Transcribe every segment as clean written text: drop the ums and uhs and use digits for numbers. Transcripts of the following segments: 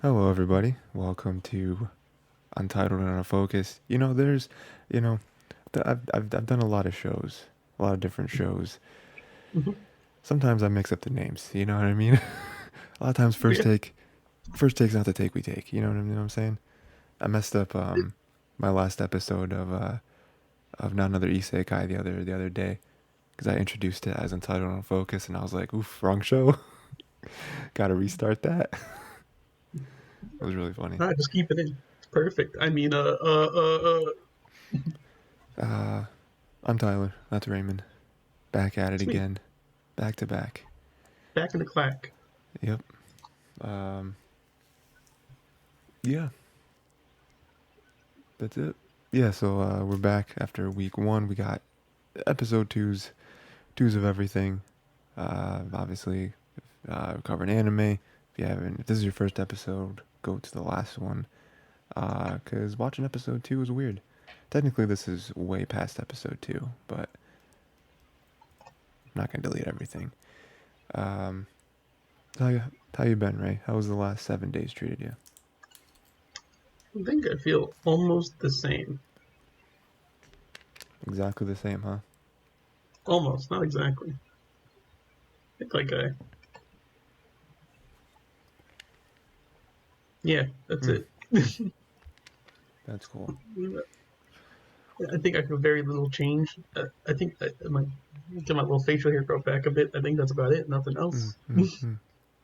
Hello, everybody. Welcome to Untitled and Unfocused. There's, you know, I've done a lot of shows, a lot of different shows. Mhm. Sometimes I mix up the names. You know what I mean? A lot of times, Yeah. first take's not the take we take. You know what I'm saying? I messed up my last episode of not another isekai the other day because I introduced it as Untitled and Unfocused, and I was like, oof, wrong show. Got to restart that. It was really funny. Nah, just keep it in. It's perfect. I mean, Uh, I'm Tyler. That's Raymond. Back at it sweet. again. Back to back. Back in the clack. Yep. Um, yeah, that's it. Yeah, so we're back after week one. We got episode twos of everything. Obviously, covering anime. If this is your first episode, go to the last one. Cause watching episode two is weird. Technically, this is way past episode two, but I'm not gonna delete everything. Um, how you been, Ray? How was the last 7 days treated you? I think I feel almost the same. Exactly the same, huh? Almost, not exactly. I think yeah, that's Hmm, it. that's cool. I think I feel very little change. I think get my little facial hair grow back a bit. I think that's about it. Nothing Mm, else. mm, mm.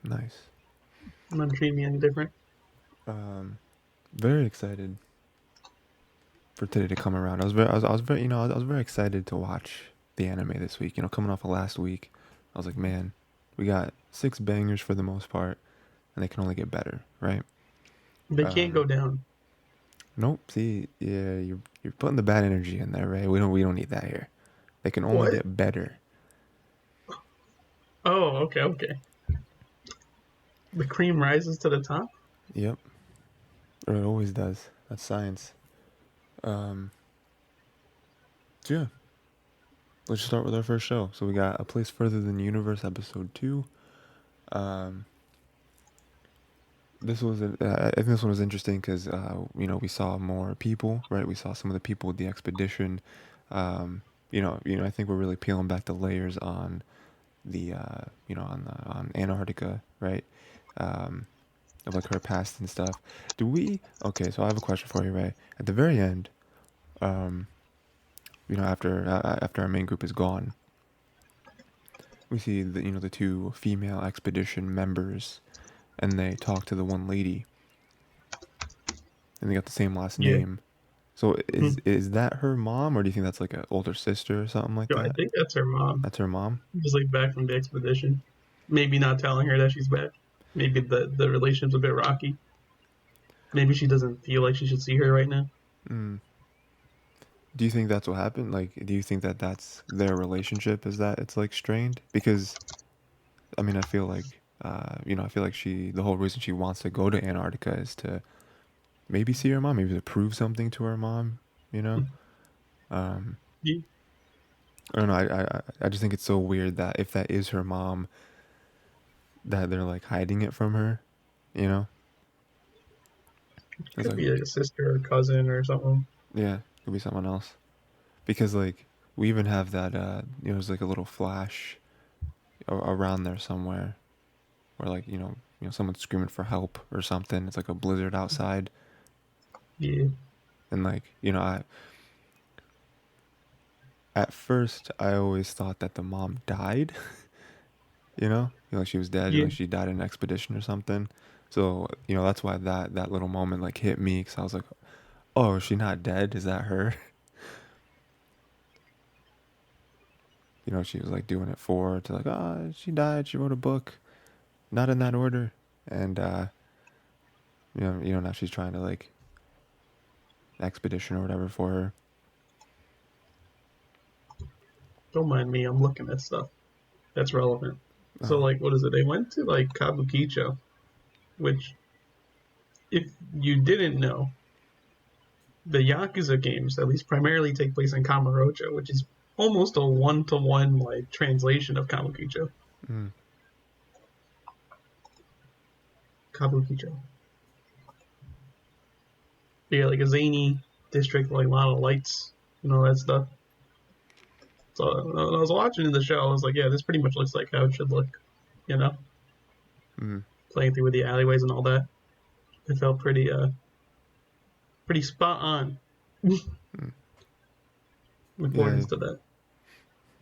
Nice. Not treating me any different. Um, very excited for today to come around. I was very, I was very excited to watch the anime this week. Coming off of last week, I was like, man, we got six bangers for the most part, and they can only get better, right? They can't Um, go down. nope. See, yeah, you're putting the bad energy in there, right? We don't need that here. They can only What? get better. Oh, okay, okay. The cream rises to the top. Yep, or it always does. That's science. Um, so yeah, let's start with our first show. So we got A Place Further Than the Universe, episode two. Um, I think this one was interesting because we saw more people, right? We saw some of the people with the expedition. I think we're really peeling back the layers on the on Antarctica, right? Um, of like her past and stuff. Do we? Okay, so I have a question for you, Ray. At the very end, um, after our main group is gone, we see the two female expedition members, and they talk to the one lady, and they got the same last Yeah. name. So is Mhm. is that her mom, or do you think that's like an older sister or something like Yo, I that? think that's her mom. That's her mom. Just like back from the expedition. Maybe not telling her that she's back. Maybe the relationship's a bit rocky. Maybe she doesn't feel like she should see her right now. Mm. Do you think that's what happened? Like, do you think that that's their relationship? Is that it's like strained? Because I mean, I feel like the whole reason she wants to go to Antarctica is to maybe see her mom, maybe to prove something to her mom. You know, um, Yeah, I don't know. I just think it's so weird that if that is her mom, that they're like hiding it from her. You know, it's could like be like a sister or cousin or something. yeah, it could be someone else. Because like we even have that there's like a little flash around there somewhere where like someone's screaming for help or something. It's like a blizzard outside, Yeah, and like I at first I always thought that the mom died. Like she was dead, yeah. like she died in an expedition or something. So that's why that little moment like hit me, because I was like, oh, is she not dead? Is that her? She was like doing it to like, oh, she died, she wrote a book, not in that order. And now she's trying to like expedition or whatever for her. Don't mind me. I'm looking at stuff that's relevant. So, Oh, like, what is it? They went to like Kabukicho, which, if you didn't know, the Yakuza games at least primarily take place in Kamurocho, which is almost a one-to-one like translation of Kabukicho. mm, Kabukicho. Yeah, like a zany district, like a lot of lights and all that stuff. So when I was watching the show, I was like, yeah, this pretty much looks like how it should look. You know, Mm-hmm. playing through with the alleyways and all that. It felt pretty spot on in Yeah, accordance to that.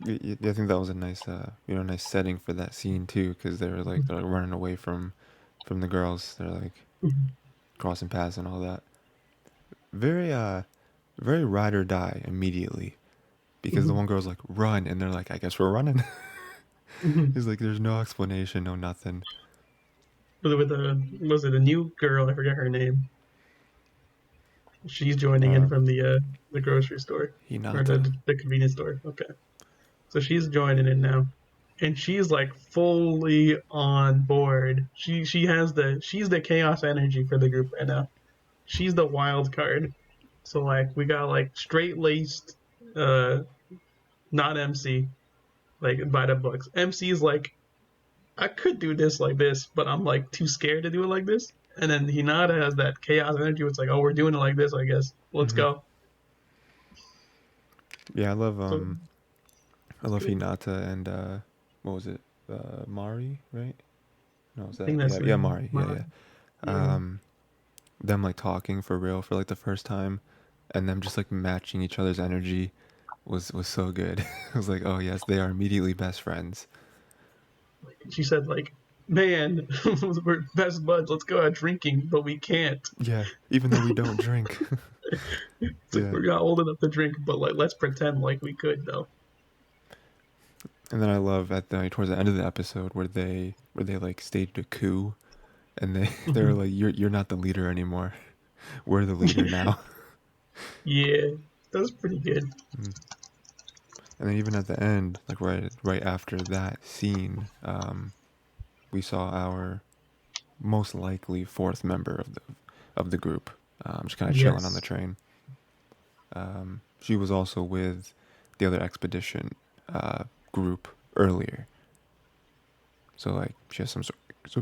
I think that was a nice, nice setting for that scene too, because they're like running away from the girls. They're like crossing paths and all that. Very, very ride or die immediately, because the one girl's like run, and they're like, I guess we're running. He's like, there's no explanation, no nothing. With the was it a new girl? I forget her name. She's joining in Uh, from the grocery store or Hinata. the convenience store. Okay, so she's joining in now, and she's like fully on board. She's the chaos energy for the group right now. She's the wild card. So like we got like straight laced, uh, not MC like by the books. MC is like I could do this like this, but I'm like too scared to do it like this. And then Hinata has that chaos energy. It's like, oh, we're doing it like this, I guess. Let's Hmm. go. Yeah, So I it's love good. Hinata and what was it? Mari, right? No, was I think that that's yeah, the Mari, yeah, yeah. yeah. Them like talking for real for like the first time, and them just like matching each other's energy was so good. I was like, oh yes, they are immediately best friends. She said like, man, we're best buds. Let's go out drinking, but we can't. Yeah, even though we don't drink. It's like Yeah, we're not old enough to drink, but like let's pretend like we could though. and then I love at the towards the end of the episode where they like staged a coup, and they're like, you're not the leader anymore. We're the leader now. Yeah, that's pretty good. Mm. And then even at the end, like right after that scene, we saw our most likely fourth member of the group, just kind of chilling on the Yes, train. She was also with the other expedition group earlier, so like she has some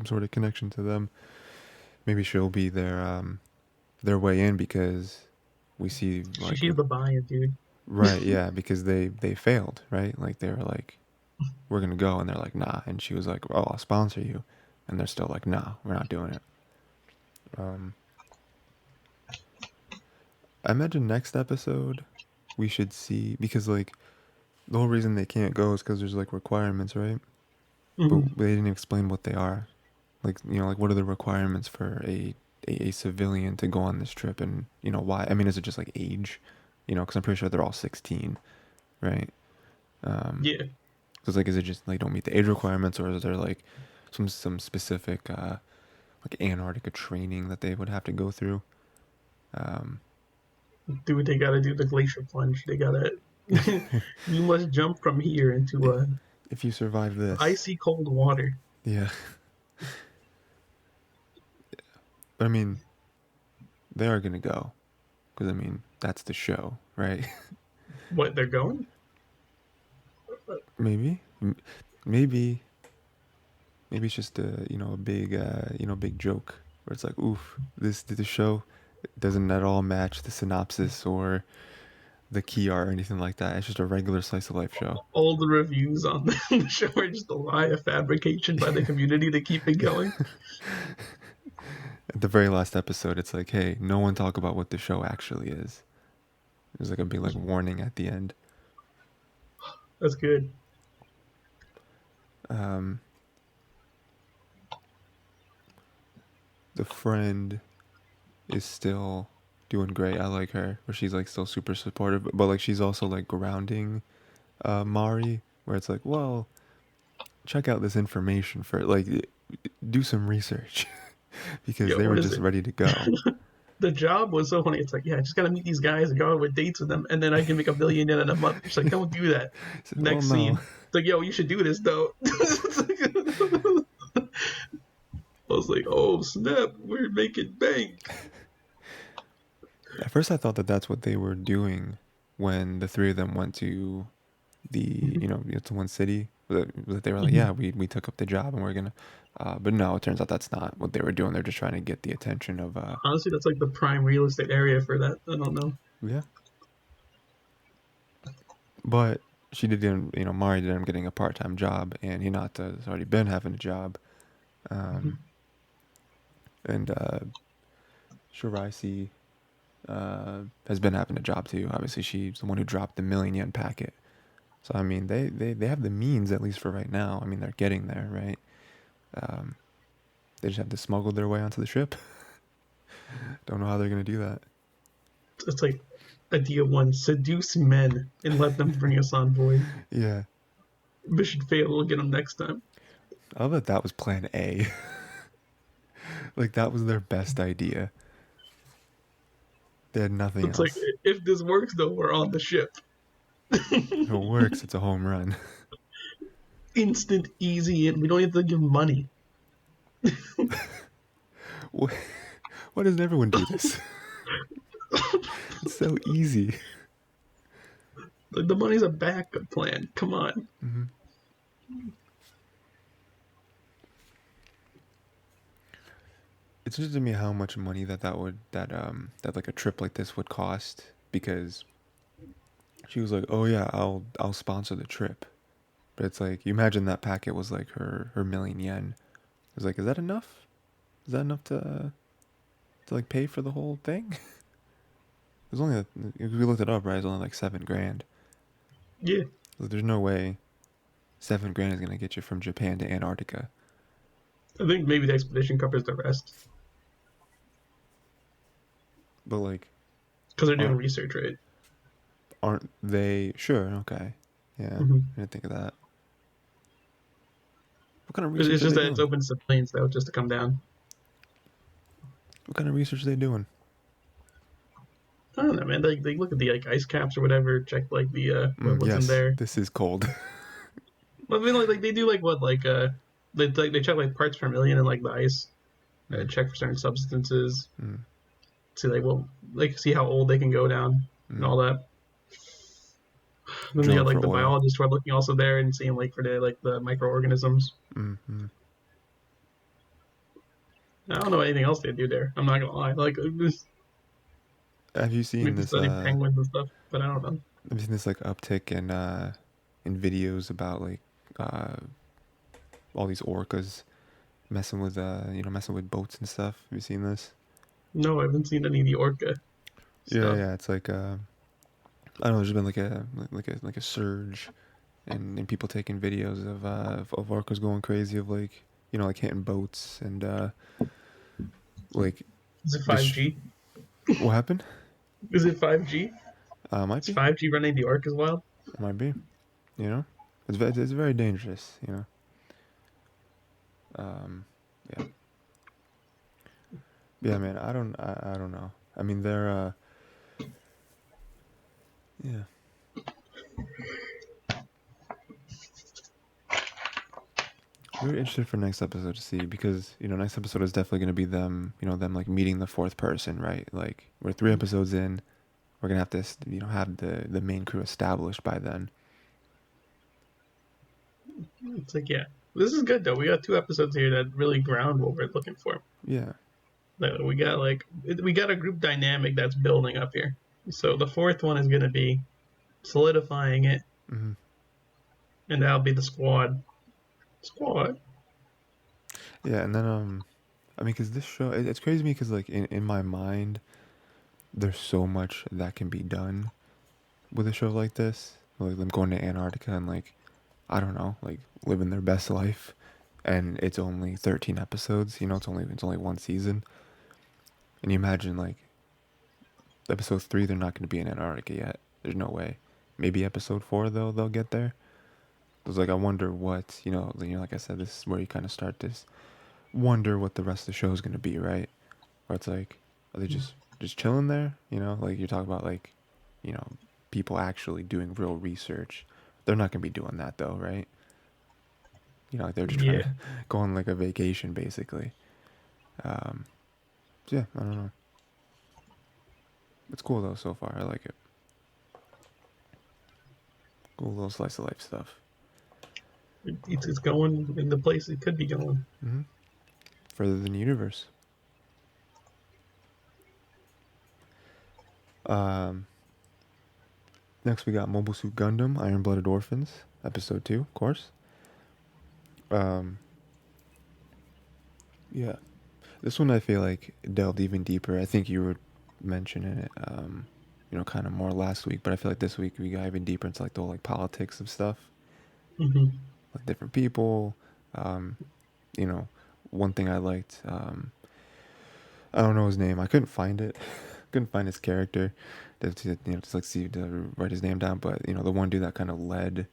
sort of connection to them. Maybe she'll be their way in because we see like she's the buy-in, dude. right, yeah, because they failed, right? Like they were like, we're gonna go, and they're like, nah, and she was like, oh, I'll sponsor you, and they're still like, nah, we're not doing it. Um, I imagine next episode we should see because like the whole reason they can't go is because there's like requirements, right? But Mhm. they didn't explain what they are. Like like what are the requirements for a civilian to go on this trip, and why? I mean, is it just like age? Because I'm pretty sure they're all 16, right? Um, Yeah, so it's like, is it just like don't meet the age requirements, or is there like some specific like Antarctica training that they would have to go through? Um, dude, they gotta do the glacier plunge. They gotta. You must jump from here into if you survive this, icy cold water. yeah. But I mean, they are gonna go because I mean that's the show, right? What they're going? Maybe, maybe, maybe it's just a a big big joke where it's like, oof, this show doesn't at all match the synopsis or the key art or anything like that. It's just a regular slice of life show. All the reviews on the show are just a lie, a fabrication by the community to keep it going. At the very last episode, it's like, hey, no one talk about what the show actually is. There's like a big like warning at the end. That's good. Um, the friend is still doing great. I like her, where she's like still super supportive, but like she's also like grounding Mari, where it's like, well, check out this information for like do some research because Yo, they what were is just it? ready to go. The job was so funny. It's like, yeah, I just gotta meet these guys and go out with dates with them, and then I can make $1 billion in a month. She's like, don't do that. Said, well, Next no. scene. It's like, yo, you should do this though. I was like, oh snap, we're making bank. At first, I thought that that's what they were doing when the three of them went to the Mhm. it's one city. That they were like, yeah, we took up the job and we're gonna. But no, it turns out that's not what they were doing. They're just trying to get the attention of. Honestly, that's like the prime real estate area for that. I don't know. Yeah. But she did, Mari did end up getting a part-time job, and Hinata has already been having a job. Um, and Shiraisi has been having a job too. Obviously, she's the one who dropped the million yen packet. So, I mean, they have the means, at least for right now. I mean, they're getting there, right? Um, they just have to smuggle their way onto the ship. Don't know how they're going to do that. It's like idea one: seduce men and let them bring us on board. Yeah. Mission fail. We'll get them next time. I bet that was plan A. Like, that was their best idea. They had nothing It's like else. if this works, though, we're on the ship. If it works, it's a home run. Instant, easy, and we don't have to give money. Why doesn't everyone do this? It's so easy. Like the money's a backup plan. Come on. Mm-hmm. It's interesting to me how much money that like a trip like this would cost, because she was like, "Oh yeah, I'll sponsor the trip," but it's like, you imagine that packet was like her million yen. I was like, is that enough? Is that enough to like pay for the whole thing? It was only, if we looked it up, right? It's only like 7 grand. Yeah. Like, there's no way 7 grand is gonna get you from Japan to Antarctica. I think maybe the expedition covers the rest. But like, Because they're doing aren't research, right? aren't they? Sure, okay, yeah. Mm-hmm. I didn't think of that. What kind of It's research are just they that it's doing? open to planes, though, just to come down. What kind of research are they doing? I don't know, man. They look at the like ice caps or whatever, check like the what's in Yes, there. this is cold. But I mean, like they do like what they check like parts per million in like the ice, mm, check for certain substances, mm, see like see how old they can go down and mm. all that. Then they got Drilling like for the oil. biologists who are looking also there and seeing like for the microorganisms. Mm, mm. I don't know anything else they do there. I'm not gonna lie. Like Have you seen maybe this? study penguins and stuff, but I don't know. Have you seen this like uptick in videos about like uh all these orcas messing with boats and stuff? Have you seen this? No, I haven't seen any of the orca Yeah, stuff. yeah. It's like I don't know. There's been like a surge and people taking videos of orcas going crazy, of like, like hitting boats and like Is it this. 5G? What happened? Is it 5G? Might Is be, 5G running the orc as well? might be. You know, it's very dangerous. Um, yeah, yeah, man. I don't know. I mean, they're yeah. Very interested for next episode to see, because next episode is definitely going to be them, them like meeting the fourth person, right? Like, we're 3 episodes in, we're gonna have to have the main crew established by then. It's like, yeah. This is good though. We got 2 episodes here that really ground what we're looking for. Yeah. Like, we got a group dynamic that's building up here. So the fourth one is gonna be solidifying it, Hmm. and that'll be the squad. Squad. Yeah, and then I mean, because this show, it's crazy to me, because like in my mind, there's so much that can be done with a show like this, like them going to Antarctica and, like, I don't know, like living their best life, and it's only 13 episodes. It's only one season, and you imagine like episode 3, they're not going to be in Antarctica yet. There's no way. Maybe episode 4 though, they'll get there. It was like, I wonder what, like I said, this is where you kind of start this wonder what the rest of the show is going to be, right? Where it's like, are they just chilling there? Like you're talking about, like, you know, people actually doing real research. They're not going to be doing that though, right? Like they're just trying Yeah. to go on like a vacation basically. So yeah, I don't know. It's cool though so far. I like it. Cool little slice of life stuff. It's going in the place it could be going. Mm-hmm. Further than the universe. Um, Next, we got Mobile Suit Gundam, Iron Blooded Orphans, Episode 2, of course. Um, yeah. This one I feel like delved even deeper. I think you were mentioning it, kind of more last week, but I feel like this week we got even deeper into like the whole like politics of stuff, Mm-hmm. like different people. Um, you know, one thing I liked, I don't know his name. I couldn't find it. Couldn't find his character. Just like see to write his name down. But the one dude that kind of led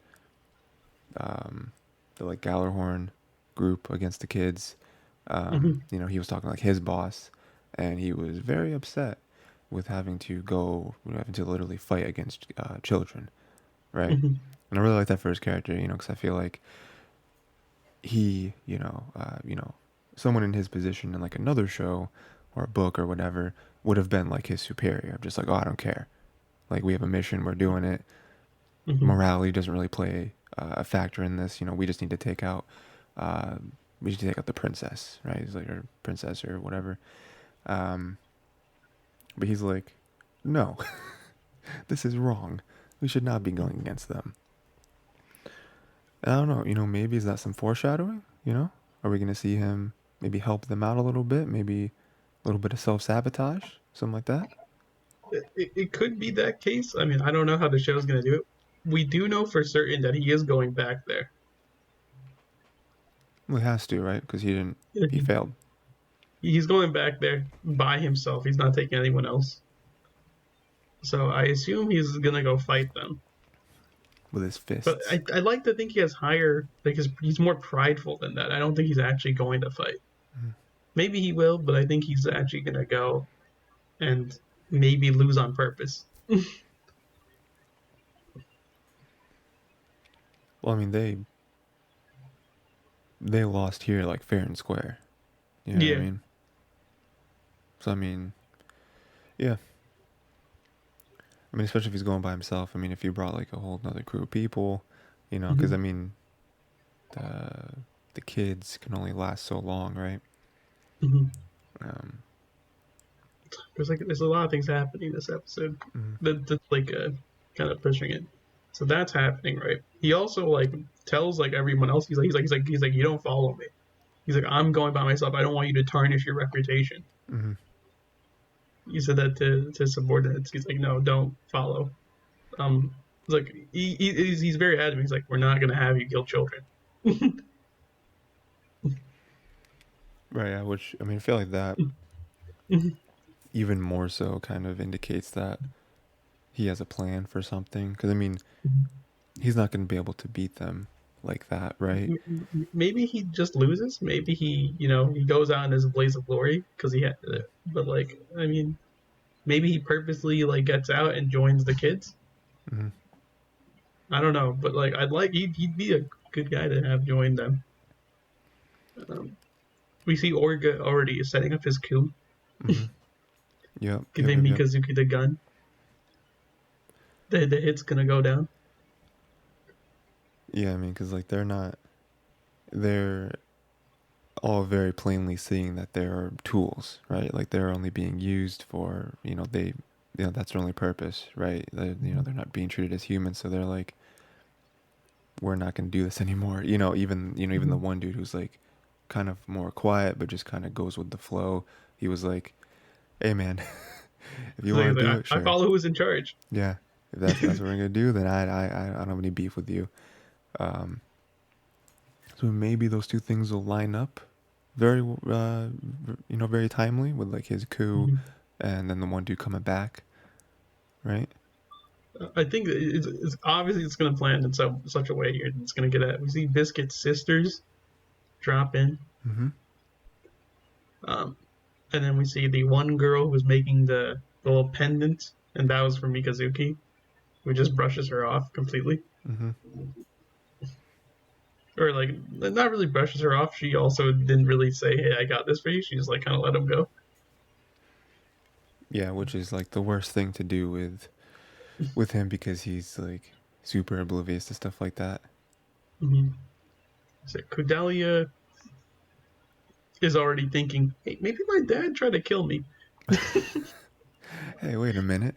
um, the like Gallerhorn group against the kids. Mm-hmm. He was talking like his boss, and he was very upset with having to go, having to literally fight against children, right? Mm-hmm. And I really like that for his character, because I feel like he, someone in his position in like another show or a book or whatever would have been like his superior. I'm just like, oh, I don't care. Like we have a mission, we're doing it. Mm-hmm. Morality doesn't really play a factor in this. We just need to take out, uh, we need to take out the princess, right? He's like, or princess or whatever. Um, but he's like, no, this is wrong. We should not be going against them. I don't know. Maybe is that some foreshadowing? Are we gonna see him maybe help them out a little bit? Maybe a little bit of self sabotage, something like that. It could be that case. I mean, I don't know how the show's going to do it. We do know for certain that he is going back there. Well, he has to, right? Because he didn't. He failed He's going back there by himself. He's not taking anyone else. So I assume he's going to go fight them. with his But fists. I like to think he has higher, like he's more prideful than that. I don't think he's actually going to fight. Maybe he will, but I think he's actually going to go and maybe lose on purpose. Well, I mean, they lost here like fair and square. You know what I Yeah. mean? So I mean, yeah. I mean, especially if he's going by himself. I mean, if you brought like a whole other crew of people, because Mm-hmm. I mean, the the kids can only last so long, right? Mm-hmm. Um, There's a lot of things happening this episode mm-hmm, that's like kind of pushing it. So that's happening, right? He also like tells like everyone else. He's like you don't follow me. He's like I'm going by myself. I don't want you to tarnish your reputation. mm-hmm. He said that to subordinates. He's like no, don't follow. It's like he's very adamant. He's like we're not gonna have you kill children. Right. Yeah. Which I mean, I feel like that even more so kind of indicates that he has a plan for something. Because I mean, he's not going to be able to beat them like that, right? Maybe he just loses. Maybe he goes out in his blaze of glory because he had. But like I mean, maybe he purposely like gets out and joins the kids. Mm-hmm. I don't know, but like he'd be a good guy to have join them. Um, we see Orga already setting up his coup, Mm-hmm. Yep. Yep. giving Yep. Yep. Mikazuki the gun. The hit's gonna go down. Yeah. I mean, because like they're all very plainly seeing that they're tools, right? Like they're only being used for, that's their only purpose, right? They're not being treated as humans, so they're like, we're not going to do this anymore. Even the Mm-hmm. one dude who's like kind of more quiet, but just kind of goes with the flow. He was like, hey man, if you So want he's to do like, it, I sure. follow who's in charge. Yeah. If that's what we're going to do, then I don't have any beef with you. Um, so maybe those two things will line up very very timely with like his coup Mm-hmm. and then the one dude coming back, right? I think it's obviously it's going to plan in such a way here. It's going to get at. We see Biscuit's sisters drop in, Mm-hmm. um, and then we see the one girl who was making the little pendant, and that was for Mikazuki, who just brushes her off completely, Mm-hmm. or like not really brushes her off. She also didn't really say, "Hey, I got this for you." She just like kind of let him go. Yeah, which is like the worst thing to do with him because he's like super oblivious to stuff like that. Mm-hmm. So Cordelia is already thinking, hey, maybe my dad tried to kill me. Hey, wait a minute.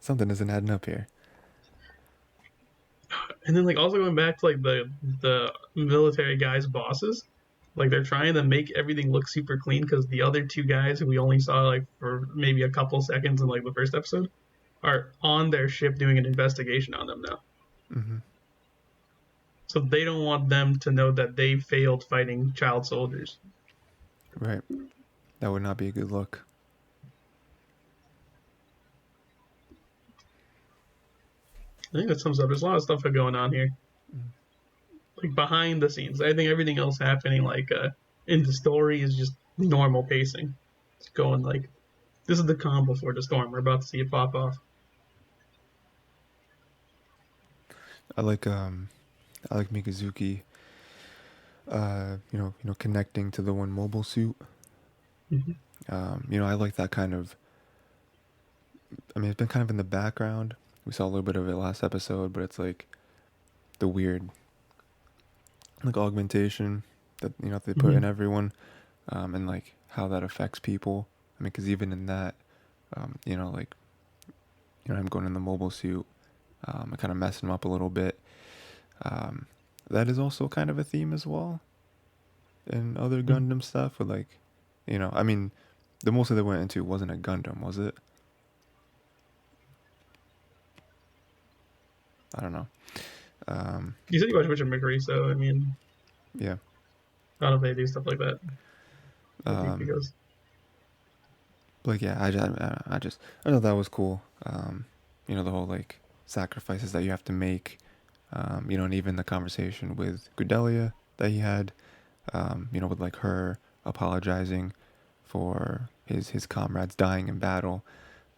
Something isn't adding up here. And then like also going back to like the military guys' bosses, like they're trying to make everything look super clean because the other two guys who we only saw like for maybe a couple seconds in like the first episode are on their ship doing an investigation on them now. Hmm. So they don't want them to know that they failed fighting child soldiers. Right. That would not be a good look. I think that sums up. There's a lot of stuff going on here, like behind the scenes. I think everything else happening like in the story is just normal pacing. It's going like this is the calm before the storm. We're about to see it pop off. I like I like Mikazuki. Connecting to the one mobile suit. Mm-hmm. I like that kind of. I mean, it's been kind of in the background. We saw a little bit of it last episode, but it's like the weird, like augmentation that they put in Mm-hmm. everyone, and like how that affects people. I mean, because even in that, like him going in the mobile suit, and kind of messing him up a little bit. Um, that is also kind of a theme as well in other Gundam stuff. With like, I mean, the most that they went into wasn't a Gundam, was it? I don't know. Um, You said you watch Richard McRae, so I mean, yeah. I don't know if they do stuff like that. I think Um, because like yeah, I thought that was cool. The whole like sacrifices that you have to make. And even the conversation with Gudelia that he had. With like her apologizing for his comrades dying in battle.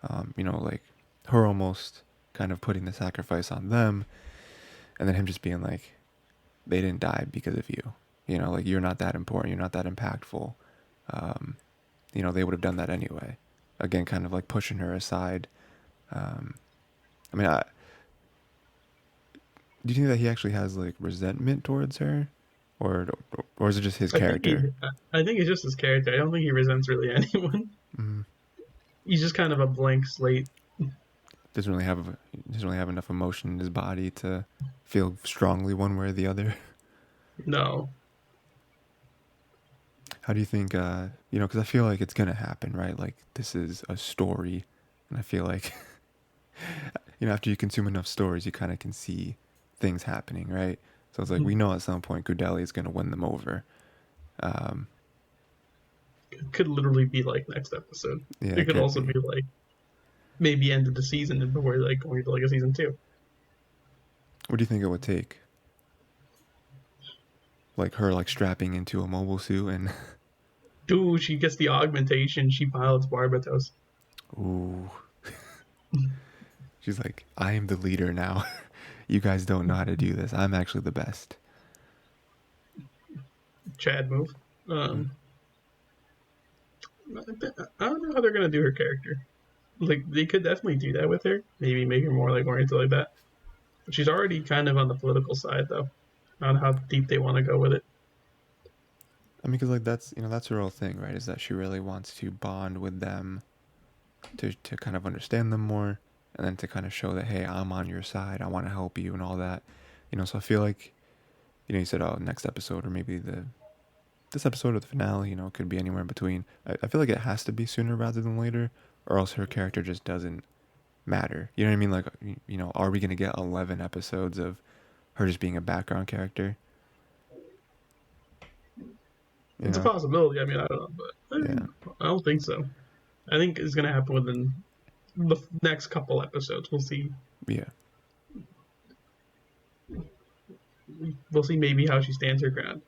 Like her almost kind of putting the sacrifice on them, and then him just being like, they didn't die because of you. Like you're not that important. You're not that impactful. Um, they would have done that anyway. Again, kind of like pushing her aside. Um, I mean, do you think that he actually has like resentment towards her, or or is it just his I think character? I think it's just his character. I don't think he resents really anyone. Mm, He's just kind of a blank slate. doesn't really have enough emotion in his body to feel strongly one way or the other. No, How do you think? Because I feel like it's gonna happen, right? Like this is a story, and I feel like after you consume enough stories, you kind of can see things happening, right? So it's like we know at some point Gudeli is gonna win them over. Um, it could literally be like next episode. yeah, It it could could also be. be like maybe end of the season and before like going to like a season two. What do you think it would take? Like her like strapping into a mobile suit and Dude, she gets the augmentation. She pilots Barbatos. ooh, she's like, I am the leader now. You guys don't know how to do this. I'm actually the best. Chad move. Mm. Um, I don't know how they're gonna do her character. Like they could definitely do that with her. Maybe make her more like oriented like that. But she's already kind of on the political side though, on how deep they want to go with it. I mean, because like that's her whole thing, right? Is that she really wants to bond with them to kind of understand them more, and then to kind of show that hey, I'm on your side. I want to help you and all that. So I feel like you said oh next episode or maybe this episode or the finale. It could be anywhere in between. I feel like it has to be sooner rather than later, or else her character just doesn't matter. You know what I mean? Like are we gonna get 11 episodes of her just being a background character? You It's a know? possibility. I mean, I don't know, but Yeah. I don't think so. I think it's gonna happen within the next couple episodes. We'll see. Yeah. We'll see maybe how she stands her ground.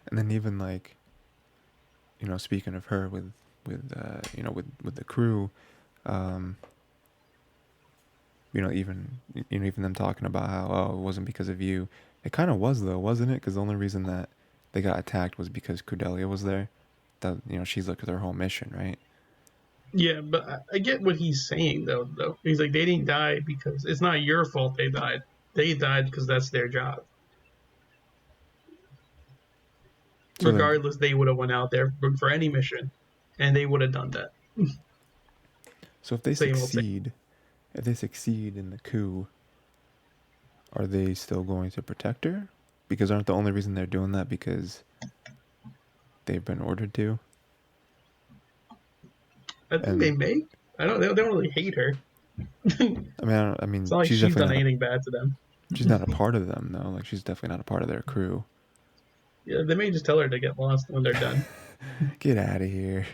And then even like speaking of her with the crew, um, even them talking about how oh it wasn't because of you. It kind of was though, wasn't it? Because the only reason that they got attacked was because Cordelia was there. That she's like their whole mission, right? Yeah, but I get what he's saying though. He's like they didn't die because it's not your fault they died. They died because that's their job. So then, Regardless, they would have went out there for any mission, and they would have done that. so if they Same old same. succeed, if they succeed in the coup, are they still going to protect her? Because aren't the only reason they're doing that because they've been ordered to? I think they And may. I don't. They don't really hate her. I mean, I It's mean, not like she's she's definitely done not a anything bad to them. she's not a part of them though. Like she's definitely not a part of their crew. Yeah, they may just tell her to get lost when they're done. Get out of here.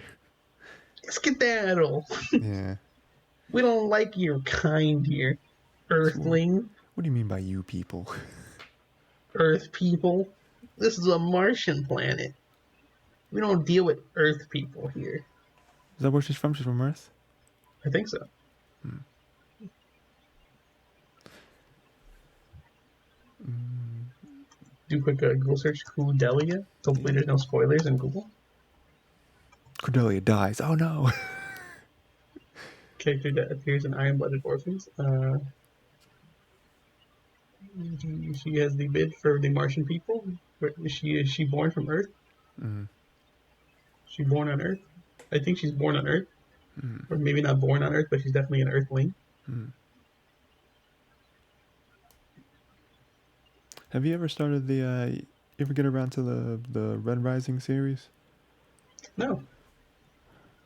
Skedaddle. Yeah. We don't like your kind here, So Earthling, what do you mean by you people? Earth people. This is a Martian planet. We don't deal with Earth people here. Is that where she's from? She's from Earth? I think so. Hmm. Mm, Do a quick Google search, Cordelia. Hopefully, there's no spoilers in Google. Cordelia dies. Oh no. Character that appears in Iron-Blooded Orphans. She has the bid for the Martian people. Is she born from Earth? Mm, She born on Earth? I think she's born on Earth, mm, or maybe not born on Earth, but she's definitely an Earthling. mm. Have you ever started the? You ever get around to the Red Rising series? No,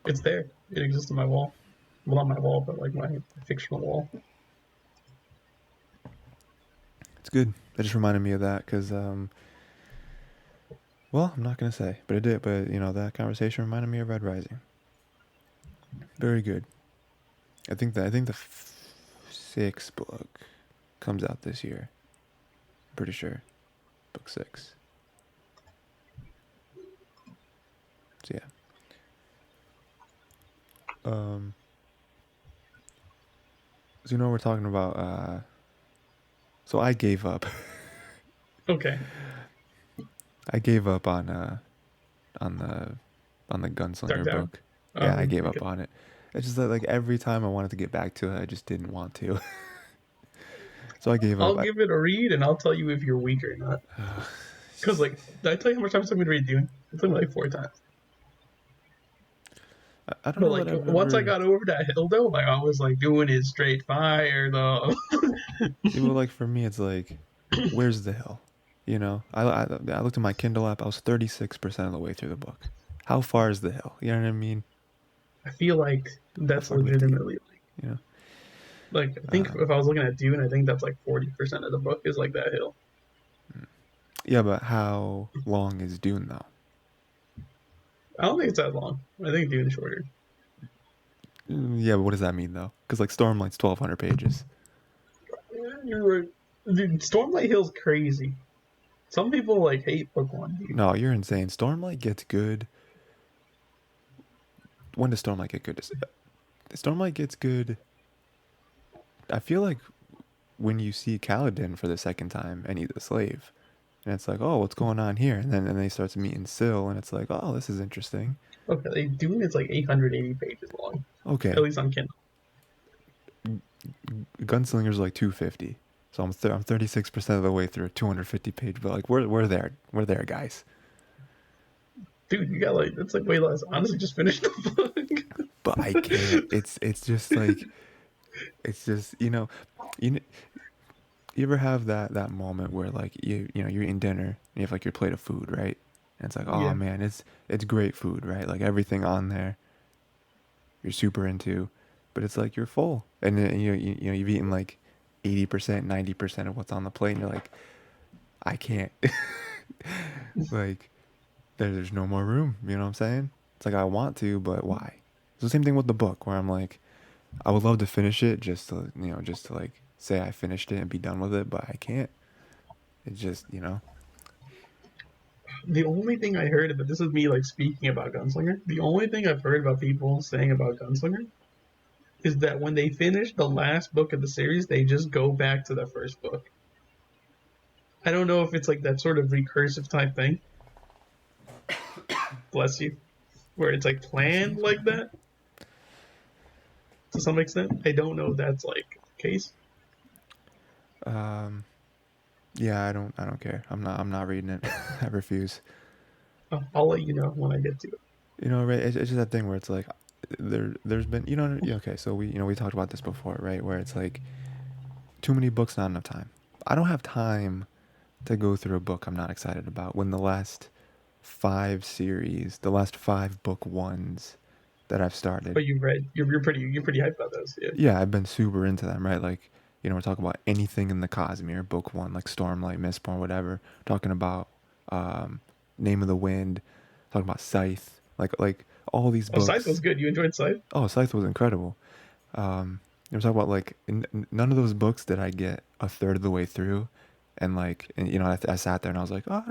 it's there. It exists on my wall. Well, not my wall, but like my fictional wall. It's good. It just reminded me of that because, well, I'm not gonna say, but it did. But you know, that conversation reminded me of Red Rising. Very good. I think the sixth book comes out this year. Pretty sure, book 6. So yeah. So you know we're talking about. So I gave up. Okay. I gave up on the on the Dark Gunslinger Tower. book. Yeah, I gave up Okay. on it. It's just that like every time I wanted to get back to it, I just didn't want to. So I gave up. I'll give it a read, and I'll tell you if you're weak or not. Because like, did I tell you how much time it took me to read Dune? It took me like 4 times. I don't But know that like, I've once I ever. got over that hill, though, like I was like doing it straight fire, though. See, but like for me, it's like, where's the hill? You know, I looked at my Kindle app. I was 36% of the way through the book. How far is the hill? You know what I mean? I feel like How that's far do we have to get? legitimately You know? like I think if I was looking at Dune, I think that's like 40% of the book is like that hill. Yeah, but how long is Dune though? I don't think it's that long. I think Dune's shorter. Yeah, but what does that mean though? Because like Stormlight's 1,200 pages. Yeah, you're right. Dude, Stormlight Hill's crazy. Some people like hate book one, dude. No, you're insane. Stormlight gets good. When does Stormlight get good? Stormlight gets good. I feel like when you see Kaladin for the second time and he's a slave, and it's like, oh, what's going on here? And then he starts meeting Syl, and it's like, oh, this is interesting. Okay, like, Dune is like 880 pages long, at Okay, least on Kindle. Gunslinger's like 250, so I'm 36% of the way through a 250 page, but like we're there, guys. Dude, you got like that's like way less. Honestly, just finished the book. But I can't. It's just like it's just you you ever have that moment where like you're eating dinner and you have like your plate of food, right? And it's like, oh Yeah. man, it's great food, right? Like everything on there you're super into, but it's like you're full, and then, you've eaten like 80%, 90% of what's on the plate, and you're like, I can't, like there's no more room. You know what I'm saying? It's like I want to, but why? It's the same thing with the book, where I'm like, I would love to finish it just to like say I finished it and be done with it, but I can't. It's just The only thing I heard about this is me like speaking about Gunslinger. The only thing I've heard about people saying about Gunslinger is that when they finish the last book of the series, they just go back to the first book. I don't know if it's like that sort of recursive type thing. Bless you. Where it's like Bless you planned as like well. that to some extent. I don't know if that's like the case. Um, yeah, I don't care. I'm not reading it. I refuse. I'll let you know when I get to it. You know, right? It's just that thing where it's like, there's been, you know, yeah, okay. So we, you know, we talked about this before, right? Where it's like too many books, not enough time. I don't have time to go through a book I'm not excited about when the last five series, the last five book ones that I've started. But you read, you're pretty hyped about those, yeah. Yeah, I've been super into them, right? Like, you know, we're talking about anything in the Cosmere, book one, like Stormlight, Mistborn, whatever. Talking about um, Name of the Wind, talking about Scythe, like all these Oh, Scythe was books. good. You enjoyed Scythe? Oh, Scythe was incredible. We're talking about like none of those books did I get a third of the way through, and you know, I sat there and I was like, oh, I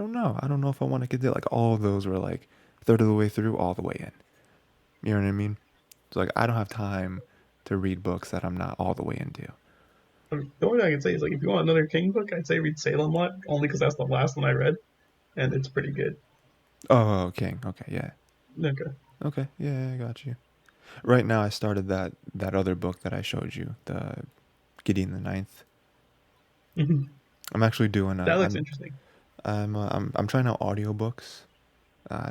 don't know if I want to get it. Like all of those were like third of the way through, all the way in. You know what I mean? So like I don't have time to read books that I'm not all the way into. I mean, the only thing I can say is like if you want another King book, I'd say read Salem Lot, only because that's the last one I read, and it's pretty good. Oh, King. Okay, yeah. Okay. Okay, yeah, I got you. Right now, I started that other book that I showed you, the Gideon the Ninth. Mhm. I'm actually doing That looks interesting. I'm trying out audiobooks,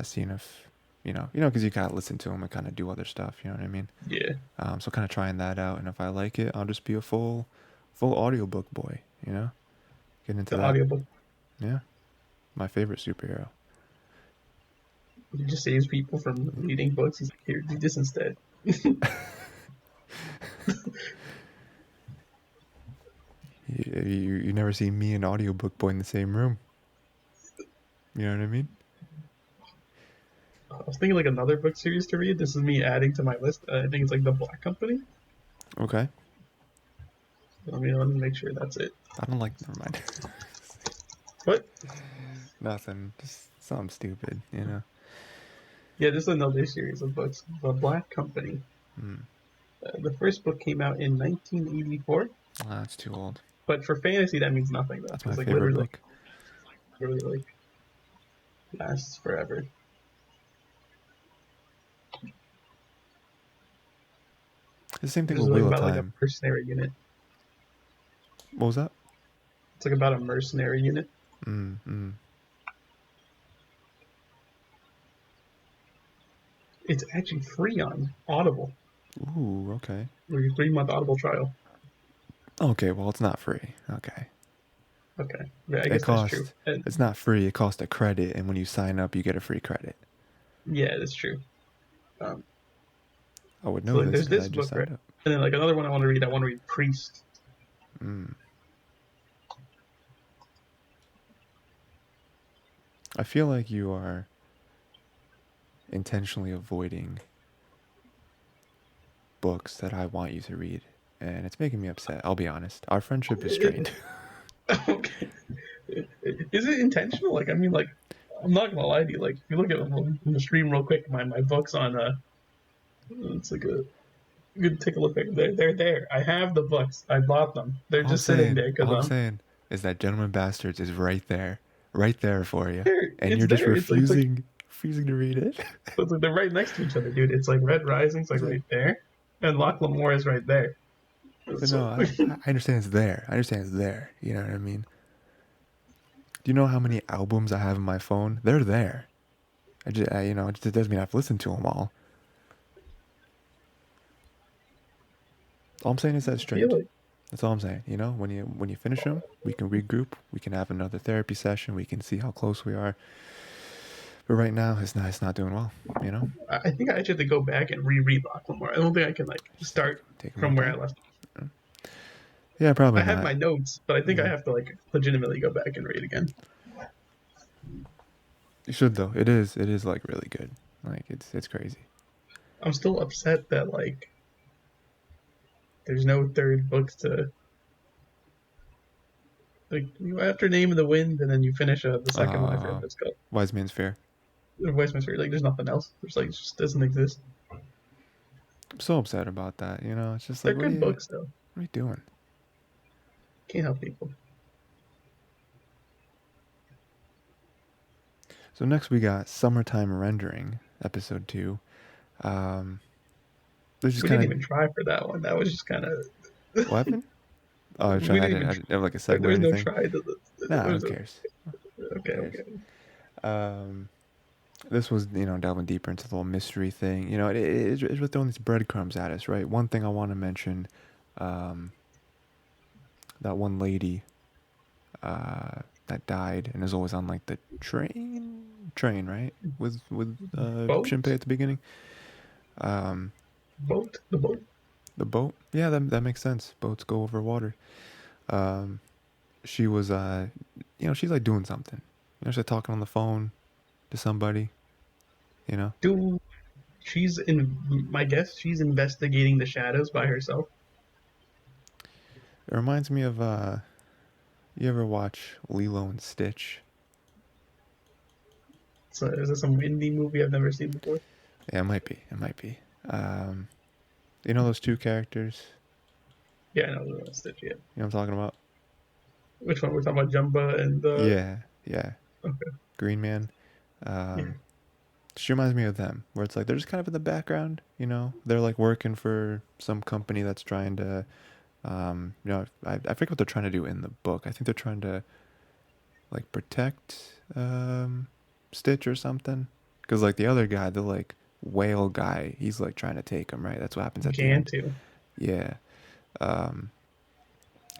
seeing if you know, because you kind of listen to them and kind of do other stuff. You know what I mean? Yeah, So kind of trying that out, and if I like it, I'll just be a full audiobook boy. You know, get into the that. audiobook. Yeah, my favorite superhero. It just saves people from reading books. He's like, here, do this instead. You never see me and audiobook boy in the same room. You know what I mean? I was thinking like another book series to read. This is me adding to my list. I think it's like The Black Company. Okay. Let me make sure that's it. I don't like. Never mind. What? Nothing. Just something stupid. You know. Yeah, this is another series of books. The Black Company. Hmm. The first book came out in 1984, Ah, that's too old. but for fantasy that means nothing though, That's my because favorite book. literally like lasts forever. It's the same thing This is with like Wheel of about like a Time. mercenary unit. What was that? It's like about a mercenary unit. Mm, mm. It's actually free on Audible. Ooh, okay. Your 3 month Audible trial. Okay, well, it's not free. Okay. Okay, yeah, I It guess that's true. costs, it's not free, it costs a credit, and when you sign up, you get a free credit. Yeah, that's true. Um, I would so know like, this there's because I this just book, right? signed up. And then like another one I want to read. I want to read Priest. Mm. I feel like you are intentionally avoiding books that I want you to read, and it's making me upset. I'll be honest. Our friendship is strained. Okay, is it intentional? Like, I mean, like, I'm not gonna lie to you. Like, if you look at the stream real quick, my books on it's like a you could take a look at they're there. I have the books. I bought them. They're just sitting there because All I'm saying is that Gentleman Bastards is right there for you, there. and It's you're just there. refusing to read it. It's like they're right next to each other, dude. It's like Red Rising's like It's like, right there, and Loch Lamore is right there. but So no, I understand it's there. I understand it's there. You know what I mean? Do you know how many albums I have in my phone? They're there. You know, it just doesn't mean I've listened to them all. All I'm saying is that's I feel strained. like That's all I'm saying. You know, when you finish them, we can regroup. We can have another therapy session. We can see how close we are. But right now, it's not doing well. You know, I think I actually have to go back and reread Loch Lamore. I don't think I can like just start taking more from where I time. left. Yeah, probably I have not. my notes, but I think I Yeah, have to like legitimately go back and read again. you should though. It is like really good. Like it's crazy. I'm still upset that like there's no third book to like after Name of the Wind, and then you finish the second one. I forget Uh, what it's called. Wise Man's Fear. Voice Mystery. Like there's nothing else. There's like it just doesn't exist. I'm so upset about that. You know, it's just They're like good books though. what are you doing? Can't help people. So next we got Summertime Rendering, episode 2. Um, this just We didn't kind even try for that one. That was just kind of of what happened? Oh, I We try. didn't even I didn't have like a like. segue There or was no anything. try. Nah, who There's a, cares? Who okay, cares? okay. Um, this was, delving deeper into the whole mystery thing. It's just throwing these breadcrumbs at us, right? One thing I want to mention, um, that one lady, that died and is always on like the train, right? With Shinpei Boat, at the beginning. Um, the boat. the boat, yeah, that makes sense. Boats go over water. Um, she was, she's like doing something. She's like talking on the phone to somebody. You know, Do she's in? My guess she's investigating the shadows by herself. it reminds me of you ever watch Lilo and Stitch? So is this some indie movie I've never seen before? Yeah, it might be. It might be. Um, you know those two characters? Yeah, I know the Stitch. Yeah, You know what I'm talking about? which one we're talking about? Jumba and Yeah, yeah. okay, Green Man. yeah, Um, she reminds me of them, where it's like they're just kind of in the background. They're like working for some company that's trying to, I forget what they're trying to do in the book. I think they're trying to like protect Stitch or something. Because like the other guy, the like whale guy, he's like trying to take him, right? That's what happens at the end. Gantu. Yeah. Um,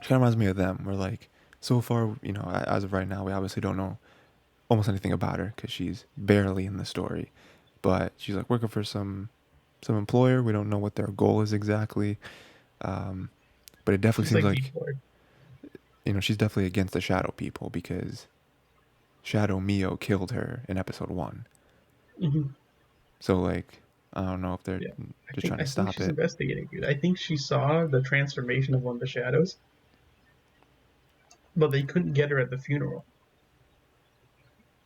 She kind of reminds me of them. We're like, so far, as of right now, we obviously don't know almost anything about her because she's barely in the story. But she's like working for some employer. We don't know what their goal is exactly. Um, but it definitely She's seems like like Beatboard. she's definitely against the Shadow people because Shadow Mio killed her in episode one. Mm-hmm. So like, I don't know if they're Yeah, just trying to I think stop she's it. investigating, dude. I think she saw the transformation of one of the shadows, but they couldn't get her at the funeral.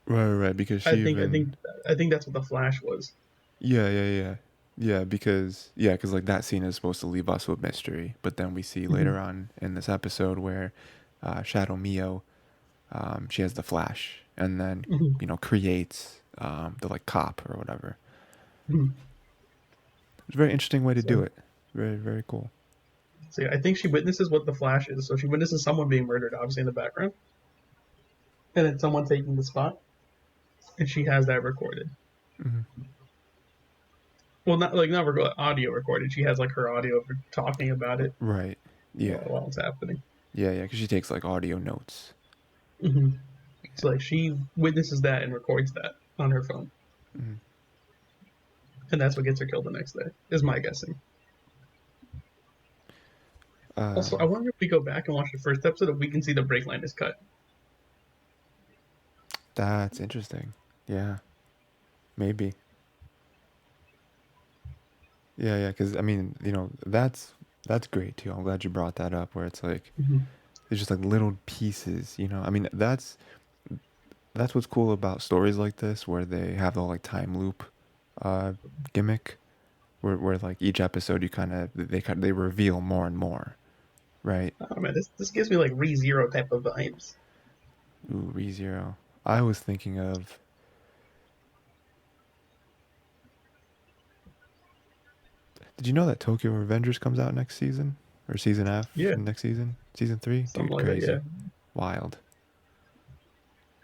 Right, right, because I she think I even think I think that's what the Flash was. yeah, yeah, yeah. Because like that scene is supposed to leave us with mystery, but then we see Mm-hmm. later on in this episode where Shadow Mio, she has the flash, and then Mm-hmm. creates the like cop or whatever. Mm-hmm. It's a very interesting way to do So, it. Very, very cool. so yeah, I think she witnesses what the Flash is. So she witnesses someone being murdered, obviously in the background, and then someone taking the spot, and she has that recorded. Hmm. Well, not audio recorded. She has like her audio of her talking about it Right. Yeah. while it's happening. Yeah, yeah. Because she takes like audio notes. Mm-hmm. So like she witnesses that and records that on her phone, Hmm. and that's what gets her killed the next day. Is my guessing. Also, I Um, wonder if we go back and watch the first episode, if we can see the break line is cut. that's interesting. Yeah, maybe. Yeah, yeah. Because I mean, that's great too. I'm glad you brought that up. Where it's like Mm-hmm. there's just like little pieces. I mean, that's what's cool about stories like this, where they have the like time loop uh, gimmick, where like each episode you they reveal more and more, right? Oh man, this gives me like ReZero type of vibes. Ooh, ReZero. I was thinking of. Did you know that Tokyo Revengers comes out next season or season F Yeah, next season? Season three, something dude, like that. Yeah, crazy, wild.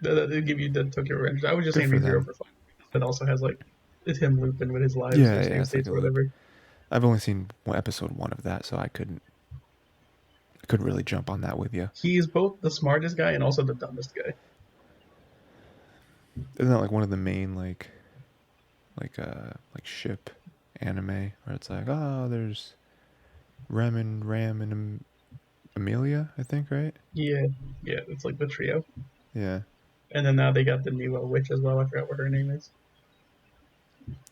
they give you the Tokyo Revengers. I was just Good saying for ReZero them. for fun. It also has like it's him looping with his lives Yeah, or yeah, save it's like states a or loop. whatever. I've only seen episode one of that, so I couldn't really jump on that with you. He's both the smartest guy and also the dumbest guy. Isn't that like one of the main like ship anime where it's like, oh, there's Ram and Amelia, I think, right? Yeah, yeah, it's like the trio. Yeah. And then now they got the new witch as well. I forgot what her name is.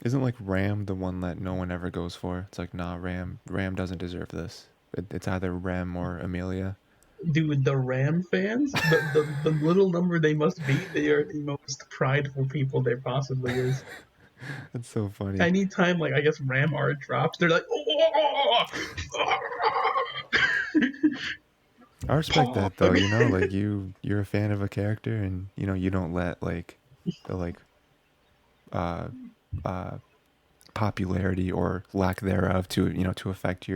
Isn't like Ram the one that no one ever goes for? It's like, nah, Ram doesn't deserve this. It's either Ram or Amelia. Dude, the Ram fans, the little number they must be, they are the most prideful people there possibly is. That's so funny. Anytime, like I guess Ram art drops, they're like, oh, I respect that though, Pog. like you're a fan of a character and you don't let like the like uh uh popularity or lack thereof to affect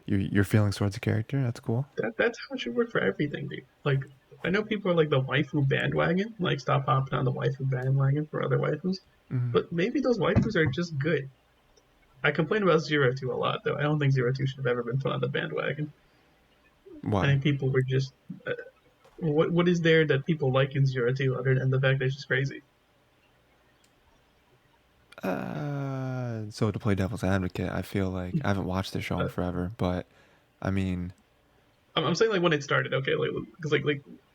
your feelings towards the character. That's cool. That's how it should work for everything, dude. Like I know people are like the waifu bandwagon, like stop hopping on the waifu bandwagon for other waifus. Hmm. But maybe those waifus are just good. I complain about Zero Two a lot, though. I don't think Zero Two should have ever been put on the bandwagon. I Why? think people were just what is there that people like in Zero Two other than the fact that she's crazy? So to play devil's advocate, I feel like I haven't watched the show in Uh, forever, but I mean, I'm saying like when it started, okay, like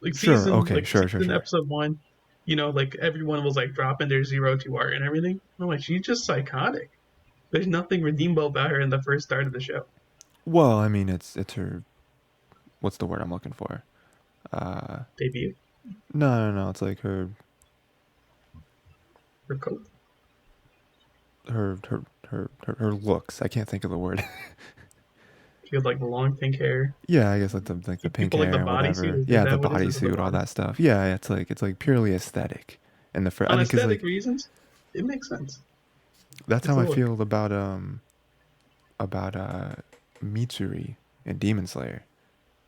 because sure, okay, sure, sure, season sure. episode one, like everyone was like dropping their Zero Two art and everything. I'm like, she's just psychotic. There's nothing redeemable about her in the first start of the show. Well, I mean, it's her. What's the word I'm looking for? Uh, Debut, no, no, no. It's like her coat. her looks. I can't think of the word. She had like the long pink hair. Yeah, I guess like the pink People like the hair and bodysuit. whatever. Is Yeah, the that what is it? The bodysuit, all body that stuff. Yeah, it's like purely aesthetic. And the first, I on think, cause aesthetic like reasons, it makes sense. that's It's how a I look. feel about Mitsuri in Demon Slayer,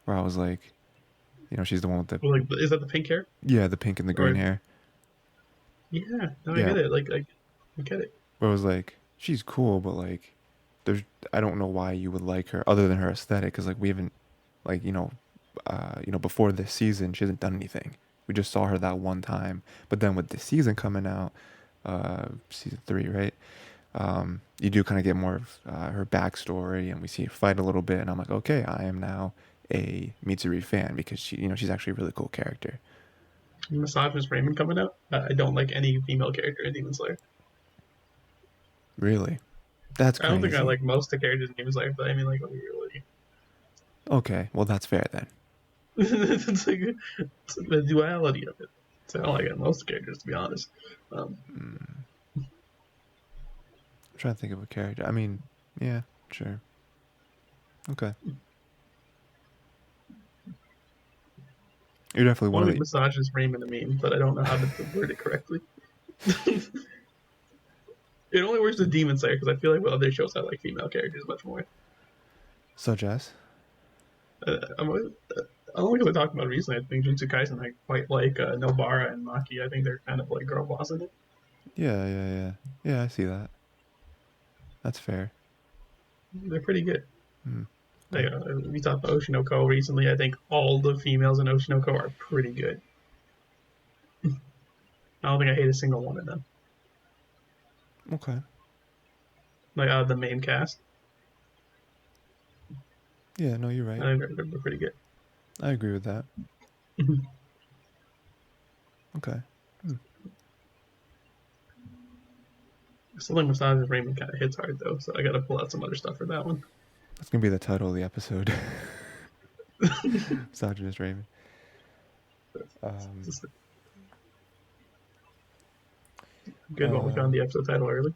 where I was like, she's the one with the Well, like, is that the pink hair? yeah, the pink and the green Or hair. yeah, no, I Yeah, get it. Like I get it. where I was like, she's cool, but like, there's I don't know why you would like her other than her aesthetic, because like we haven't like before this season she hasn't done anything. We just saw her that one time, but then with this season coming out, season three, right? You do kind of get more of her backstory, and we see her fight a little bit, and I'm like, okay, I am now a Mitsuri fan because she's actually a really cool character. Misogynist Raymond coming out. I don't like any female character in Demon Slayer. Really, that's I don't think I crazy. like most of the characters in Demon Slayer, but I mean, like, really. Okay, well that's fair then. It's like it's the duality of it. So I don't like most characters, to be honest. Um, I'm trying to think of a character. I mean, yeah, sure, okay. You're definitely I one want of to make the. misogynist Raymond a meme, but I don't know how to word it correctly. It only works with Demon Slayer because I feel like with other shows I like female characters much more. Such as? I don't think we talked about it recently. I think Jutsu Kaisen I quite like Nobara and Maki. I think they're kind of like girl boss in it. Yeah, yeah, yeah. Yeah, I see that. That's fair. They're pretty good. Hmm. Like, we talked about Oshinoko recently. I think all the females in Oshinoko are pretty good. I don't think I hate a single one of them. Okay. Like out of the main cast, Yeah, no, you're I right. think they're pretty good. I agree with that. Okay. Hmm. Still think Massage Raymond kind of hits hard though, so I got to pull out some other stuff for that one. That's gonna be the title of the episode. Misogynist Raven. Um, Just a good one. We found um, the episode title early.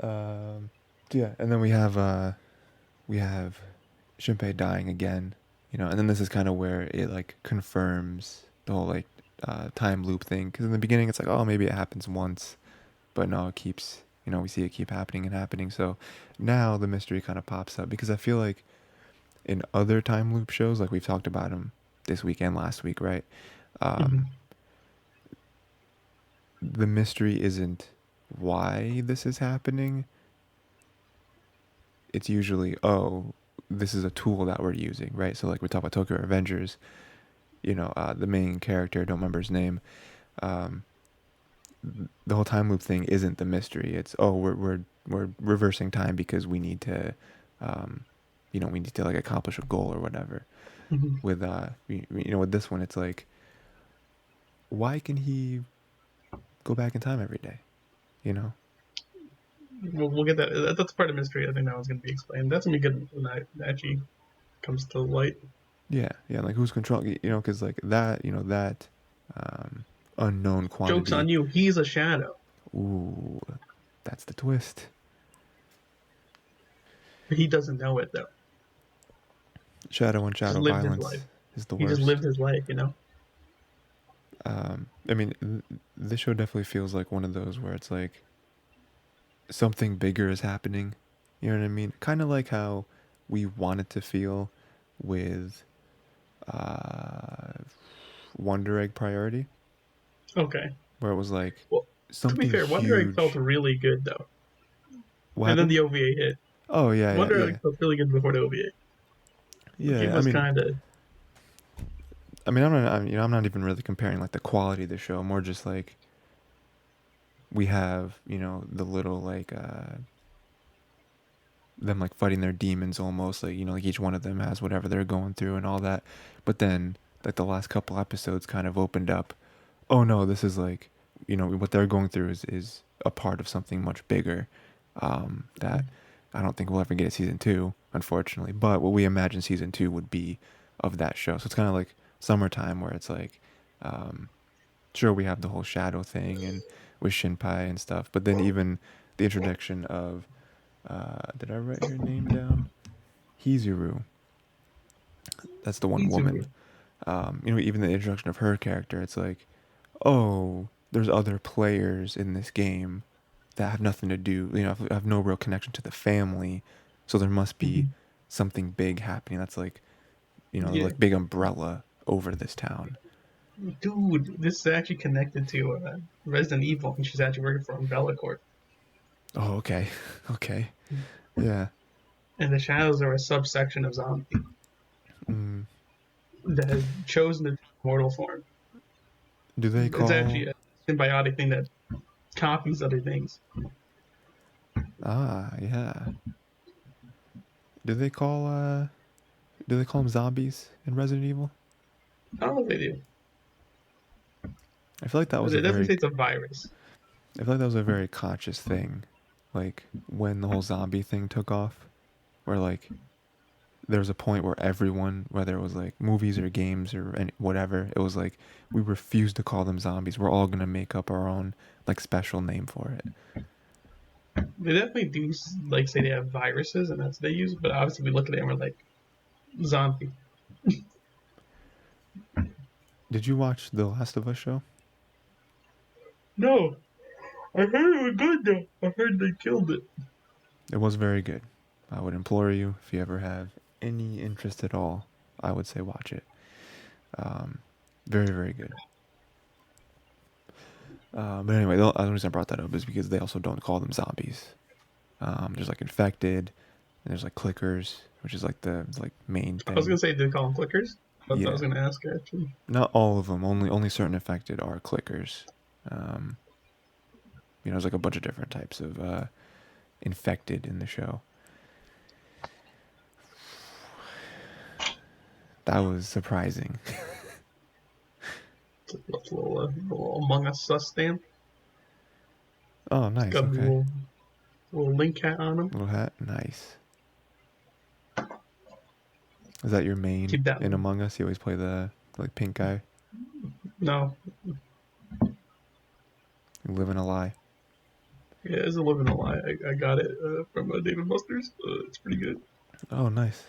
um, yeah, and then we have Shinpei dying again, and then this is kind of where it like confirms the whole like time loop thing. Because in the beginning it's like, oh, maybe it happens once, but no, it keeps, we see it keep happening and happening. So now the mystery kind of pops up because I feel like in other time loop shows, like we've talked about them this week and last week, right? Um, Mm-hmm. the mystery isn't why this is happening. It's usually, oh, this is a tool that we're using, right? So like we talk about Tokyo Avengers, the main character, don't remember his name. Um, the whole time loop thing isn't the mystery. It's, oh, we're reversing time because we need to, um, we need to like accomplish a goal or whatever. Mm-hmm. With with this one, it's like, why can he go back in time every day? You know? We'll get that. That's part of mystery. I think that one's going to be explained. That's going to be good when that actually comes to light. Yeah, yeah. Like who's controlling? Because like that, that um, unknown Joke's on quantity. you. He's a shadow. Ooh, that's the twist. But he doesn't know it though. Shadow on Just shadow lived his life. violence is the He just worst. lived his life. I mean, this show definitely feels like one of those where it's like something bigger is happening, You know what I mean? Kind of like how we wanted to feel with uh, Wonder Egg Priority, Okay. where it was like Well, to be something fair, Wonder Egg felt huge. really good though, What and then happened? the OVA hit. Oh yeah, yeah, Wonder Egg yeah, felt really good before the OVA. The game yeah. was kind of I mean, I'm not even really comparing like the quality of the show. More just like we have, the little like them like fighting their demons almost like like each one of them has whatever they're going through and all that. But then like the last couple episodes kind of opened up. Oh no, this is like what they're going through is a part of something much bigger that I don't think we'll ever get a season two, unfortunately. But what we imagine season two would be of that show. So it's kind of like summertime where it's like, um, sure we have the whole shadow thing and with Shinpai and stuff, but then even the introduction of did I write her name down? Hizuru. That's the one woman. easy. Even the introduction of her character, it's like, oh, there's other players in this game that have nothing to do, have no real connection to the family. So there must be something big happening. That's like, Yeah, like big umbrella over this town. dude, this is actually connected to Resident Evil, and she's actually working for Umbrella Corp. Oh, okay. Okay. Yeah. And the Shadows are a subsection of zombie Mm. that has chosen to take mortal form. Do they It's actually call, a symbiotic thing that copies other things. yeah. Do they call, do they call them zombies in Resident Evil? I don't know if they do, I feel like that but was it a definitely very, say it's a virus. I feel like that was a very conscious thing. Like when the whole zombie thing took off, where like there was a point where everyone, whether it was like movies or games or whatever, it was like we refuse to call them zombies. We're all gonna make up our own like special name for it. They definitely do like say they have viruses, and that's what they use. But obviously, we look at it and we're like zombie. Did you watch the Last of Us show? No, I heard it was good though. I heard they killed it. It was very good. I would implore you, if you ever have any interest at all, I would say watch it. Um, very, very good. But anyway, the only reason I brought that up is because they also don't call them zombies. There's like infected, and there's like clickers, which is like the like main I was thing. gonna say, did they call them clickers? That's what I was Yeah, gonna ask actually. not all of them. Only certain infected are clickers. Um, there's like a bunch of different types of infected in the show. That was surprising. It's a little Among Us sus stamp. Oh, It's nice. got a Okay, little link hat on them. little hat. Nice. Is that your main Keep that. in Among Us? You always play the like pink guy. No, Living a lie. yeah, it's a living a lie. I got it from David Buster's. It's pretty good. Oh, nice.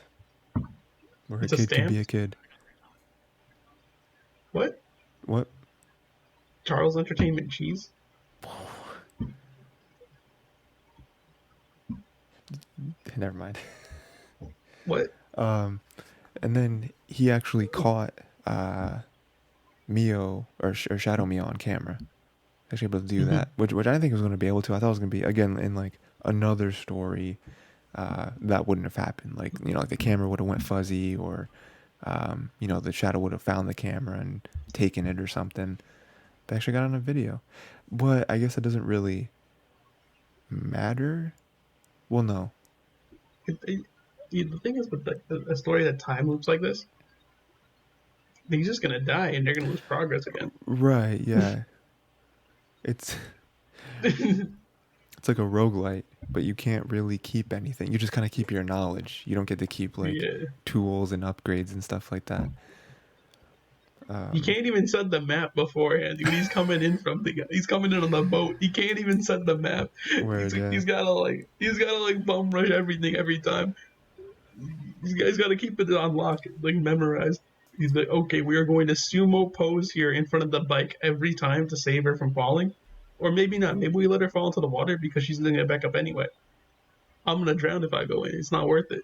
Where a It's a kid can stamp. be a kid. What? What? Charles Entertainment Cheese? Never mind. What? Um, and then he actually caught Mio or Shadow Mio on camera. Actually able to do Mm-hmm. that, which I didn't think he was going to be able to. I thought it was going to be again in like another story that wouldn't have happened. Like like the camera would have went fuzzy, or the shadow would have found the camera and taken it or something. But actually got on a video. But I guess it doesn't really matter. Well, no. The thing is with a story that time loops like this, he's just gonna die and they're gonna lose progress again. Right? Yeah. It's it's like a roguelite, but you can't really keep anything. You just kind of keep your knowledge. You don't get to keep like Yeah. tools and upgrades and stuff like that. You Um, can't even set the map beforehand, dude. He's coming in on the boat. He can't even set the map. where He's gotta like bum rush everything every time. These guys gotta keep it on lock, like memorized. He's like, okay, we are going to sumo pose here in front of the bike every time to save her from falling. Or maybe not. Maybe we let her fall into the water because she's gonna get back up anyway. I'm gonna drown if I go in. It's not worth it.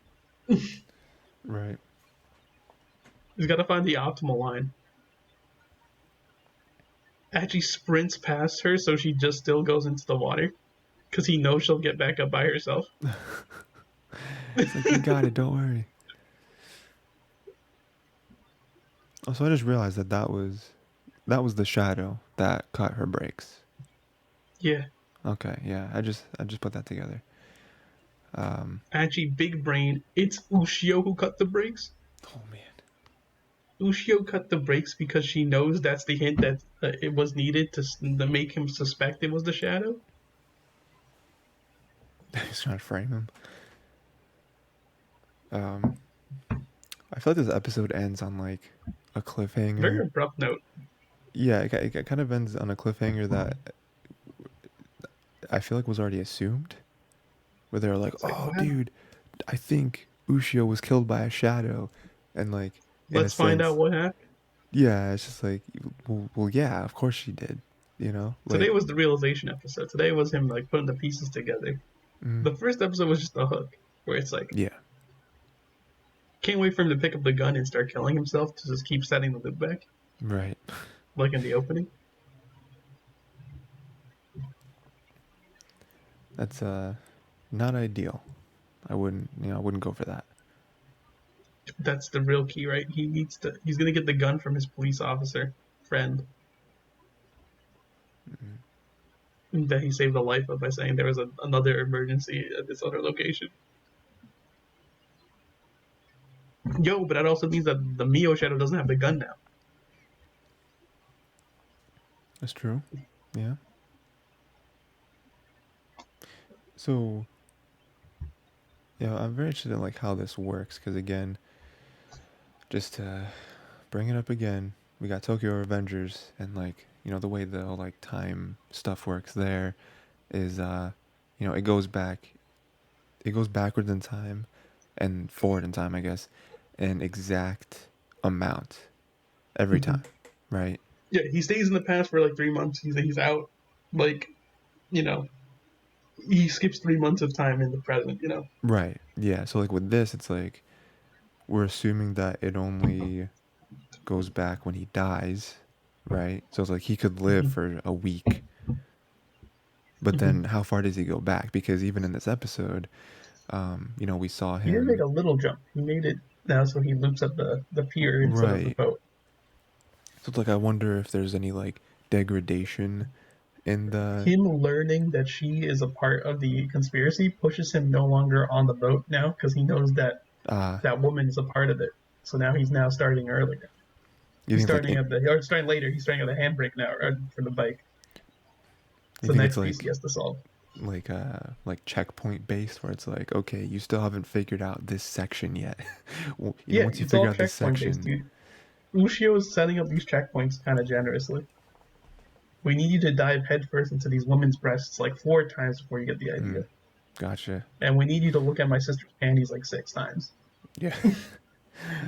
Right. He's got to find the optimal line. Actually sprints past her, so she just still goes into the water because he knows she'll get back up by herself. It's like, you got it, don't worry. Oh, so I just realized that that was the shadow that cut her brakes. Yeah. Okay, yeah, I just put that together. Um, Actually, big brain. It's Ushio who cut the brakes. oh man, Ushio cut the brakes because she knows that's the hint that it was needed to make him suspect it was the shadow. he's trying to frame him. Um, I feel like this episode ends on like a Very cliffhanger. abrupt note. Yeah, it kind of ends on a cliffhanger that I feel like was already assumed. Where they're like, It's like, "Oh, what? dude, I think Ushio was killed by a shadow," and like, in a Let's find out sense, what happened. yeah, it's just like, well, yeah, of course she did. You know, Today like, was the realization episode. Today was him like putting the pieces together. mm, The first episode was just a hook where it's like, yeah, can't wait for him to pick up the gun and start killing himself to just keep setting the loop back, right. like in the opening. That's not ideal. I wouldn't go for that. That's the real key, right? He needs to. He's gonna get the gun from his police officer friend that he saved the life of by saying there was another emergency at this other location. Yo, but that also means that the Mio Shadow doesn't have the gun now. That's true. Yeah. So, yeah, I'm very interested in like how this works because again, just to bring it up again, we got Tokyo Revengers and like the way the whole, like time stuff works there is it goes backwards in time and forward in time, I guess, an exact amount every Mm-hmm. time, right? Yeah, he stays in the past for like 3 months. He's out, like you know, he skips 3 months of time in the present. Right. Yeah. So like with this, it's like we're assuming that it only goes back when he dies, right? So it's like he could live Mm-hmm. for a week, but then Mm-hmm. how far does he go back? Because even in this episode, we saw He didn't make him. a little jump. He made it now, so he loops up the pier instead of the Right. boat. So it's like I wonder if there's any like degradation in the Him learning that she is a part of the conspiracy pushes him no longer on the boat now because he knows that uh that woman is a part of it. So now he's now starting earlier. you He's think it's like starting at the or starting later. He's starting at the handbrake now for the bike. It's you the think it's next piece he has to solve. like checkpoint based where it's like, okay, you still haven't figured out this section yet. Well, Yeah, once you it's all figure out this checkpoint based, section, dude. Ushio is setting up these checkpoints kind of generously. We need you to dive headfirst into these women's breasts like 4 times before you get the idea. gotcha. And we need you to look at my sister's panties like 6 times. Yeah.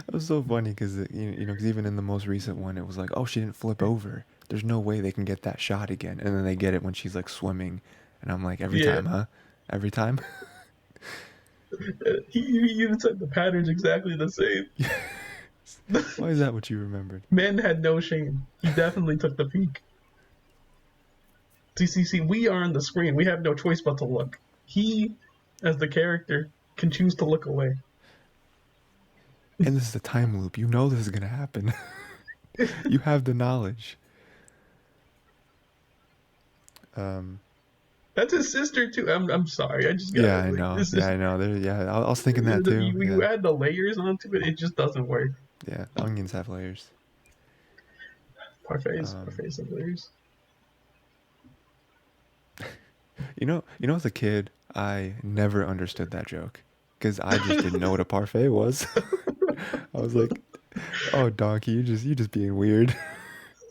It was so funny because cause even in the most recent one, it was like, oh, she didn't flip over. There's no way they can get that shot again, and then they get it when she's like swimming, and I'm like, every Yeah, time, huh? Every time. he even said the pattern's exactly the same. Why is that what you remembered? Man had no shame. He definitely took the peek. See, we are on the screen. We have no choice but to look. He, as the character, can choose to look away. And this is a time loop. You know this is gonna happen. You have the knowledge. Um, That's his sister too. I'm sorry. I just yeah, gotta I like know. this Yeah, is I know. Yeah, I was thinking that too. you Yeah, add the layers onto it. It just doesn't work. yeah. Onions have layers. Um, Parfaits have layers. as a kid, I never understood that joke because I just didn't know what a parfait was. I was like, "Oh, donkey, you just being weird.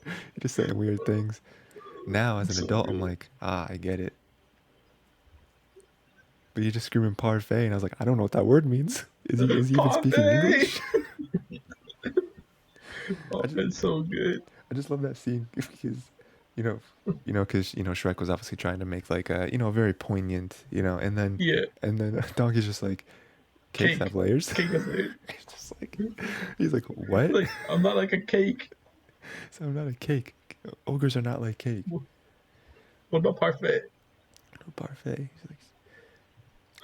You're just saying weird things." Now, as an So adult, I'm good. like, I get it. But you just screaming parfait, and I was like, I don't know what that word means. Is he even speaking Parfait. English? Oh, I just it's so good. I just love that scene because, you know, because Shrek was obviously trying to make like a very poignant, Yeah, and then Donkey's just like cakes cake. have layers. Cake is it. He's just like he's like what? Like, I'm not like a cake. So I'm not a cake. Ogres are not like cake. What about parfait? No parfait. He's like,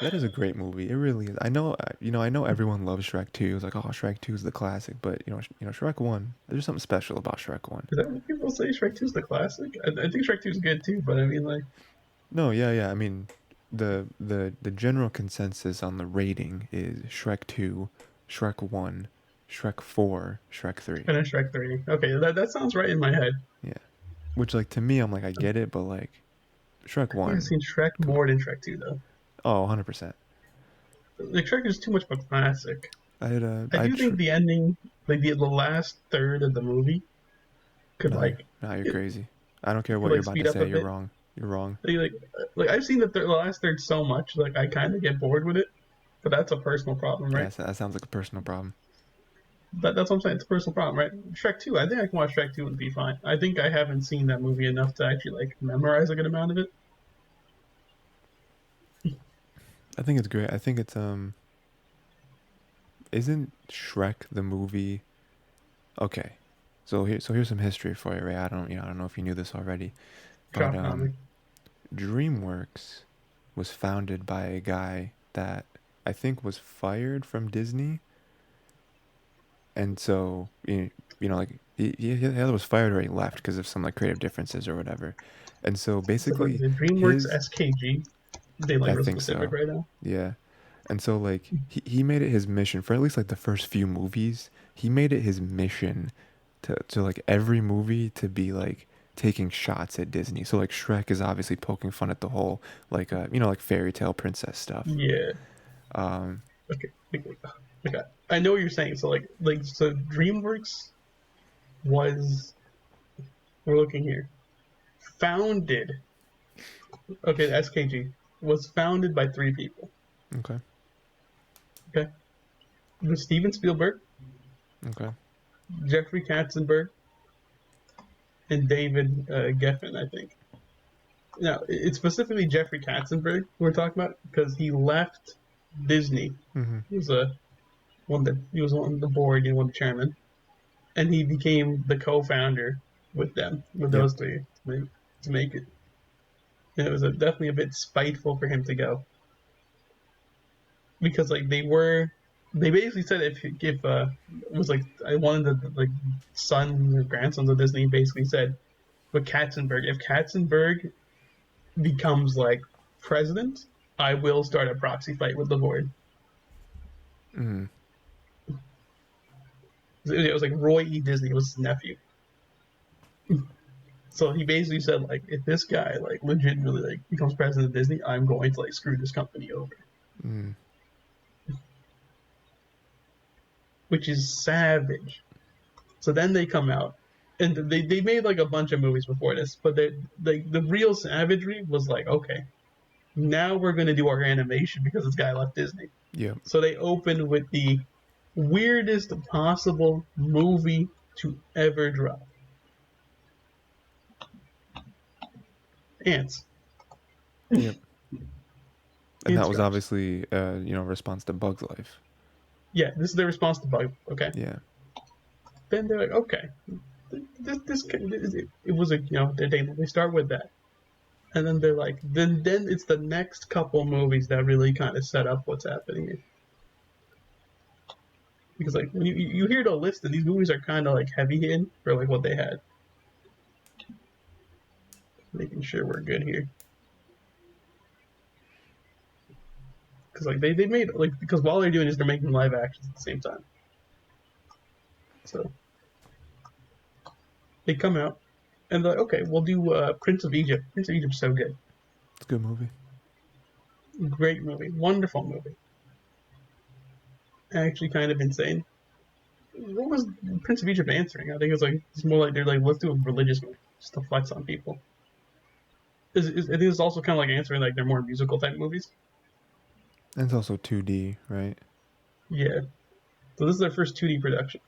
that is a great movie. It really is. I know, I know everyone loves Shrek 2. It's like, oh, Shrek 2 is the classic, but Shrek 1. There's something special about Shrek 1. Is that what people say? Shrek 2 is the classic? I think Shrek 2 is good too, but I mean, like, No, yeah, yeah. I mean, the general consensus on the rating is Shrek 2, Shrek 1, Shrek 4, Shrek 3. and then Shrek 3. Okay, that sounds right in my head. Yeah. Which like to me I'm like I get it, but like Shrek I think I've 1, seen Shrek come on. more than Shrek 2, though. Oh, 100%. Like, Shrek is too much of a classic. I I do tr think the ending, like the last third of the movie, could no, like no, you're it crazy. I don't care could what you're like about speed to up a say. You're bit. wrong. You're wrong. Like I've seen the last third so much, like I kind of get bored with it. But that's a personal problem, Yeah, right? that sounds like a personal problem. That's what I'm saying. It's a personal problem, right? Shrek 2, I think I can watch Shrek 2 and be fine. I think I haven't seen that movie enough to actually like memorize a good amount of it. I think it's great. I think it's isn't Shrek the movie? Okay. So here's some history for you, Ray. I don't know if you knew this already, but Drop on me. DreamWorks was founded by a guy that I think was fired from Disney, and so like he either was fired or he left because of some like creative differences or whatever, and so So basically the DreamWorks his SKG, being like I real think specific so, right now. yeah, and so like he made it his mission for at least like the first few movies. He made it his mission to like every movie to be like taking shots at Disney. So like Shrek is obviously poking fun at the whole like like fairy tale princess stuff. Yeah. Um Okay. Okay. I know what you're saying. So so DreamWorks was, we're looking here, founded. Okay, the SKG was founded by three people. okay. Okay, it was Steven Spielberg, Okay. Jeffrey Katzenberg, and David Geffen, I think. Now it's specifically Jeffrey Katzenberg we're talking about because he left Disney. Mhm. He was he was on the board, one of the chairman, and he became the co-founder with them, with Yep. those three, to make it. And it was definitely a bit spiteful for him to go because like they basically said if it was like I wanted the like sons or grandsons of Disney basically said with Katzenberg, if Katzenberg becomes like president, I will start a proxy fight with the board. Mhm. It was like Roy E. Disney was his nephew. So he basically said like if this guy like legitimately like becomes president of Disney, I'm going to like screw this company over, Mhm. which is savage. So then they come out and they made like a bunch of movies before this, but the real savagery was like, okay, now we're gonna do our animation because this guy left Disney. Yep. So they opened with the weirdest possible movie to ever drop. Ants. Yep. And Ant that was scratch. obviously a response to Bug's Life. Yeah, this is their response to Bug. Okay. Yeah. Then they're like, okay, it was a they start with that, and then they're like, then it's the next couple movies that really kind of set up what's happening here. Because like when you hear the list, and these movies are kind of like heavy hitting for like what they had. Making sure we're good here, because like they made like because while they're doing this, they're making live actions at the same time. So they come out and they're like, okay, we'll do Prince of Egypt. Prince of Egypt's so good, It's a good movie. great movie, wonderful movie, actually kind of insane. What was Prince of Egypt answering? I think it's more like they're like, let's do a religious movie just to flex on people. I think it's also kind of like answering like their more musical type movies. And it's also 2D, right? Yeah. So this is their first 2D production.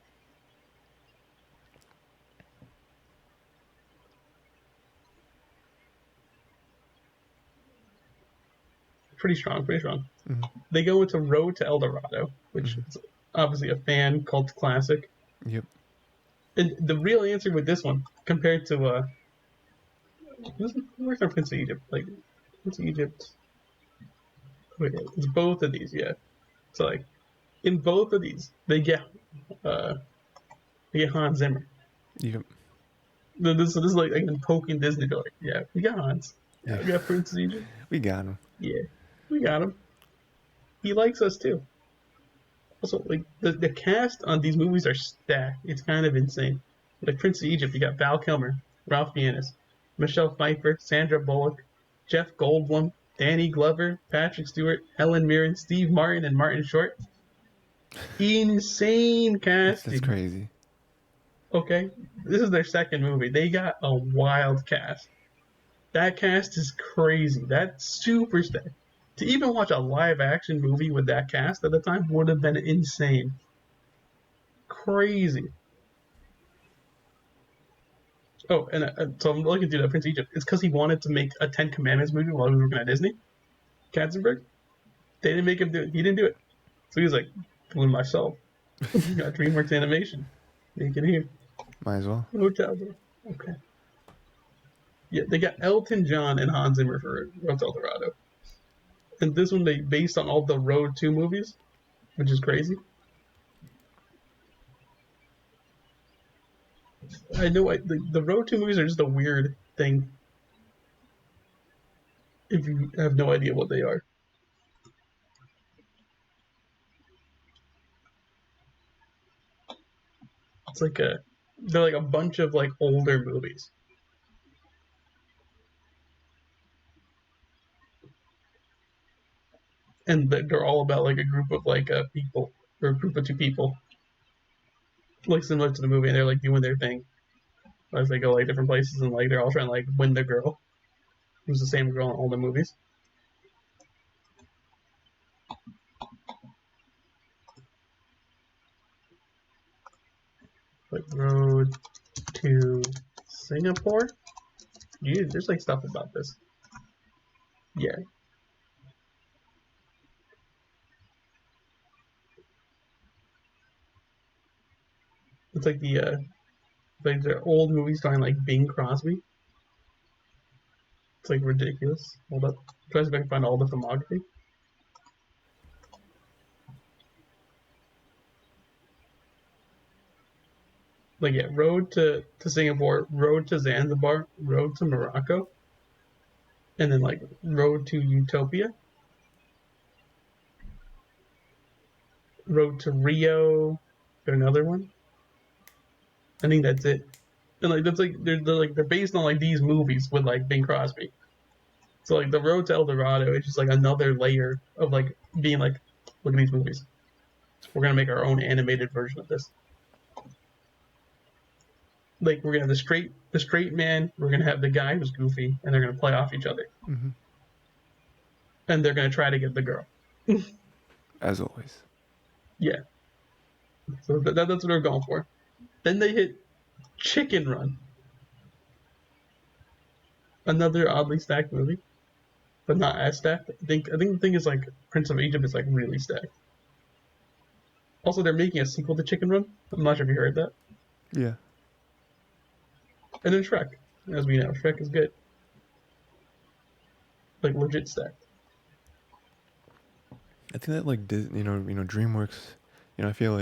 pretty strong, pretty strong. Mm-hmm. They go into Road to El Dorado, which Mm-hmm. is obviously a fan cult classic. Yep. And the real answer with this one, compared to where's our Prince of Egypt? Like Prince of Egypt. Wait, it's both of these, yeah. So like in both of these, uh they get Hans Zimmer. Yep. So this is like again poking Disney. They're like, yeah, we got Hans. Yeah, Yeah. we got Prince of Egypt. We got him. Yeah, we got him. He likes us too. Also, like the cast on these movies are stacked. It's kind of insane. Like Prince of Egypt, you got Val Kilmer, Ralph Fiennes, Michelle Pfeiffer, Sandra Bullock, Jeff Goldblum, Danny Glover, Patrick Stewart, Helen Mirren, Steve Martin, and Martin Short. Insane That's casting. crazy. Okay, this is their second movie. They got a wild cast. That cast is crazy. That's super stacked. To even watch a live action movie with that cast at the time would have been insane. Crazy. Oh, and so I'm looking through that Prince of Egypt. It's because he wanted to make a Ten Commandments movie while he was working at Disney. Katzenberg. They didn't make him do it. He didn't do it. So he was like, doing myself. Got DreamWorks Animation. Make it here. Might as well. Hotel. Okay. Yeah, they got Elton John and Hans Zimmer for Hotel Dorado. And this one they based on all the Road 2 movies, which is crazy. I know the Road 2 movies are just a weird thing if you have no idea what they are. It's like they're like a bunch of like older movies. And they're all about like a group of like people or a group of two people, like similar to the movie, and they're like doing their thing as they go like different places, and like they're all trying to like win the girl, who's the same girl in all the movies. Like Road to Singapore. Yeah, there's like stuff about this. Yeah, it's like the old movies starring like Bing Crosby. It's like ridiculous. Hold up, try to see if I can find all the filmography. Like yeah, Road to Singapore, Road to Zanzibar, Road to Morocco, and then like Road to Utopia, Road to Rio. There's another one. I think that's it. And like that's like they're based on like these movies with like Bing Crosby. So like the Road to El Dorado is just like another layer of like being like, look at these movies. We're gonna make our own animated version of this. Like we're gonna have the straight man. We're gonna have the guy who's goofy, and they're gonna play off each other, Mm-hmm. and they're gonna try to get the girl. As always. Yeah. So that's what they're going for. Then they hit Chicken Run, another oddly stacked movie, but not as stacked. I think the thing is like Prince of Egypt is like really stacked. Also, they're making a sequel to Chicken Run. I'm not sure if you heard that. Yeah. And then Shrek, as we know, Shrek is good, like legit stacked. I think that like DreamWorks, I feel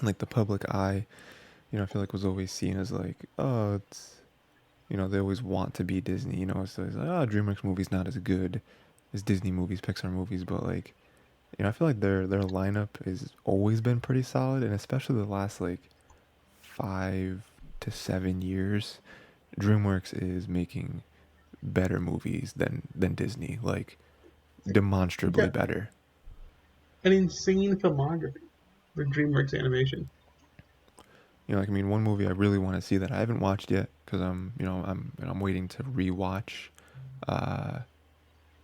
like the public eye, I feel like was always seen as like, oh, it's, they always want to be Disney, so it's like, oh, DreamWorks movies not as good as Disney movies, Pixar movies, but like, I feel like their lineup has always been pretty solid, and especially the last like 5 to 7 years, DreamWorks is making better movies than Disney, like demonstrably Yeah, better. an insane filmography for DreamWorks Animation. Like I mean, one movie I really want to see that I haven't watched yet because I'm waiting to rewatch uh,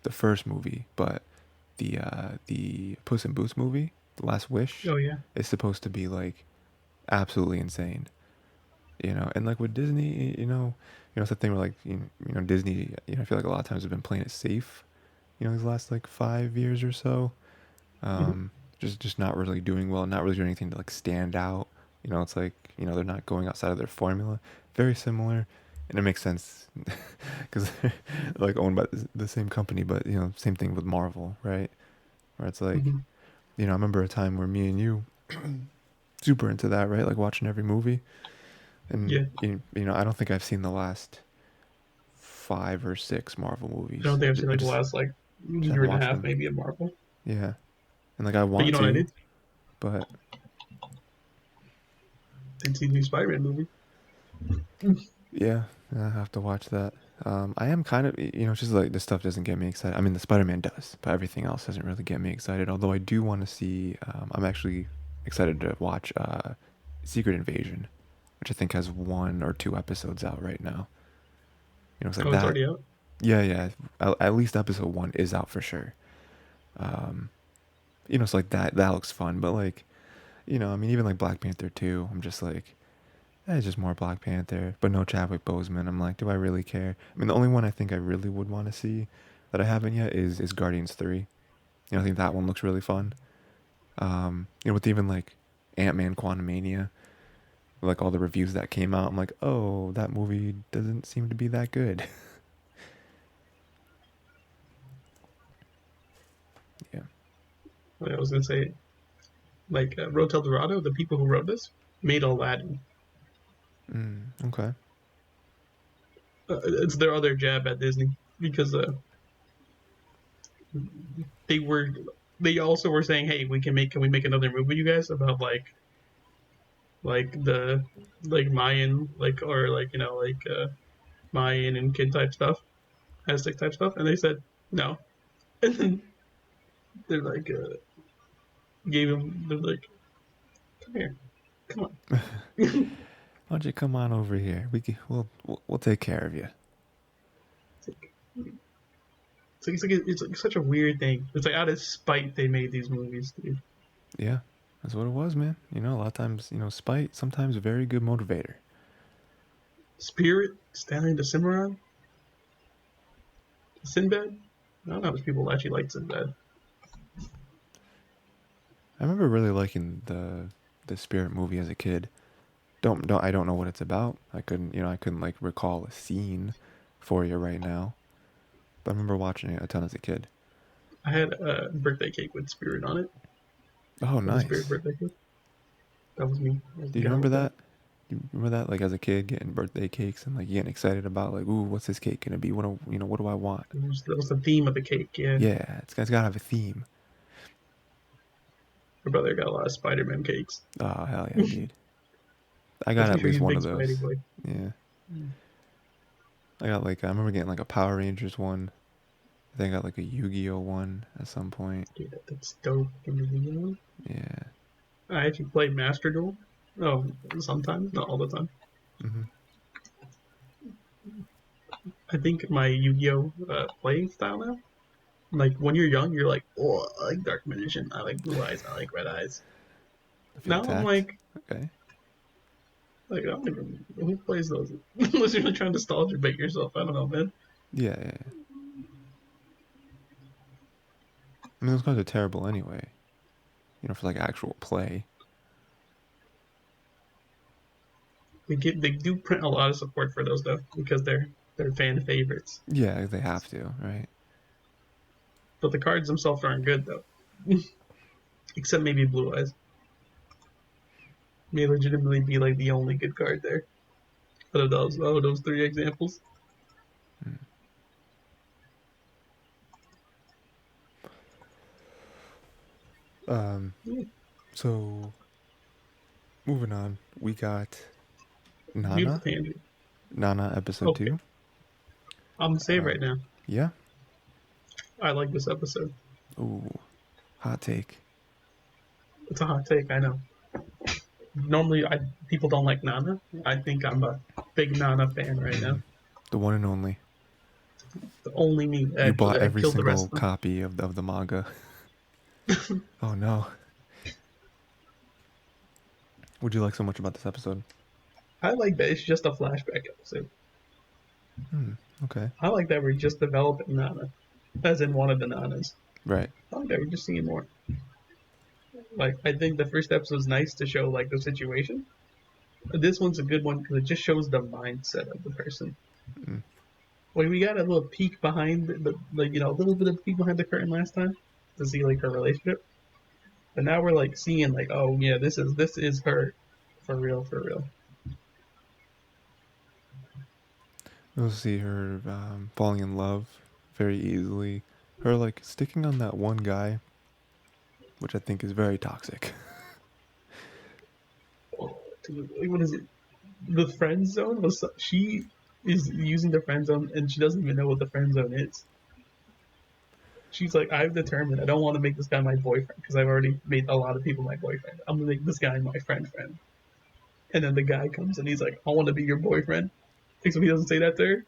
the first movie, but the Puss in Boots movie, The Last Wish, Oh yeah, is supposed to be like absolutely insane. And like with Disney, it's the thing where like Disney, I feel like a lot of times have been playing it safe these last like 5 years or so. Mhm. Um, just not really doing well, not really doing anything to like stand out. It's like they're not going outside of their formula. Very similar, and it makes sense because they're like owned by the same company, but same thing with Marvel, right? Where it's like Mhm. I remember a time where me and you super into that, right? Like watching every movie, and Yeah, I don't think I've seen the last 5 or 6 Marvel I don't movies. think I've seen I like the just last like just year haven't and a watched half them. maybe of Marvel. Yeah, and like I But you want know what I to, did? but Didn't see the new Spider-Man movie. yeah, I have to watch that. I am kind of, it's just like this stuff doesn't get me excited. I mean, the Spider-Man does, but everything else doesn't really get me excited. Although I do want to see, I'm actually excited to watch Secret Invasion, which I think has 1 or 2 episodes out right now. It's like Oh, it's that. already out. Yeah, yeah. At least episode 1 is out for sure. Um, it's like that looks fun, but like, I mean, even like Black Panther 2, I'm just like, it's just more Black Panther, but no Chadwick Boseman. I'm like, do I really care? I mean, the only one I think I really would want to see that I haven't yet is Guardians 3. I think that one looks really fun. With even like Ant-Man Quantumania, like all the reviews that came out, I'm like, oh, that movie doesn't seem to be that good. Yeah. Like, I was gonna say like Rotel Dorado, the people who wrote this made Aladdin. Okay. It's their other jab at Disney because they were they also were saying, hey, can we make another movie, you guys, about the like Mayan or Mayan and kid type stuff, Aztec type stuff, and they said no, and then they're like gave him they're like come here, come on. Why don't you come on over here? We'll take care of you. It's like it's like such a weird thing. It's like out of spite they made these movies, dude. Yeah, that's what it was, man. A lot of times, spite sometimes a very good motivator. Spirit, Stanley the Cimarron, Sinbad. I don't know if people actually like Sinbad. I remember really liking the Spirit movie as a kid. I don't know what it's about. I couldn't like recall a scene for you right now. But I remember watching it a ton as a kid. I had a birthday cake with Spirit on it. Oh, With a Spirit nice. birthday cake. That was me. I was Do the you guy remember with that. that? You remember that like as a kid getting birthday cakes and like getting excited about like, ooh, what's this cake gonna be? What do I want? That was the theme of the cake. Yeah, Yeah, it's gotta have a theme. my brother got a lot of Spider-Man cakes. Oh hell yeah, dude. I I'm got pretty at sure least he's a one big of Spidey those. boy. Yeah, I remember getting like a Power Rangers one. I think I got like a Yu-Gi-Oh one at some point. Dude, that's dope. Yeah. I actually played Master Duel. Oh, sometimes, not all the time. Hmm. I think my Yu-Gi-Oh playing style now. Like when you're young, you're like, oh, I like Dark Magician. I like Blue Eyes. I like Red Eyes. I feel Now I'm attacked. Okay. I don't even who plays those unless you're trying to nostalgia bait yourself. I don't know, man. Yeah, yeah, yeah. I mean, those cards are terrible anyway. For like actual play. They do print a lot of support for those though because they're fan favorites. Yeah, they have to, right? But the cards themselves aren't good though, except maybe Blue Eyes may legitimately be like the only good card there. Out of those three examples. Mm. Um. Yeah, So moving on, we got beautiful Nana. tangent. Nana episode Okay, 2. I'm gonna say it right now. Yeah. I like this episode. Ooh, hot take. It's a hot take, I know. Normally, people don't like Nana. I think I'm a big Nana fan right now. Mm. The one and only. The only me, You actually. bought I every killed the rest single of them. copy of the manga. Oh no. What'd you like so much about this episode? I like that it's just a flashback episode. Hmm. Okay. I like that we're just developing Nana. as in one of the nanas. Right. Oh, okay, we're just seeing more. Like, I think the first episode is nice to show like the situation. This one's a good one because it just shows the mindset of the person. Mm. Like we got a little peek behind the like a little bit of peek behind the curtain last time to see like her relationship, but now we're like seeing like oh yeah this is her for real for real. You'll see her falling in love very easily. Her like sticking on that one guy, which I think is very toxic. Oh, dude, what is it? The friend zone was she is using the friend zone and she doesn't even know what the friend zone is. She's like, I've determined I don't want to make this guy my boyfriend because I've already made a lot of people my boyfriend. I'm gonna make this guy my friend. And then the guy comes and he's like, I want to be your boyfriend. Except he doesn't say that to her.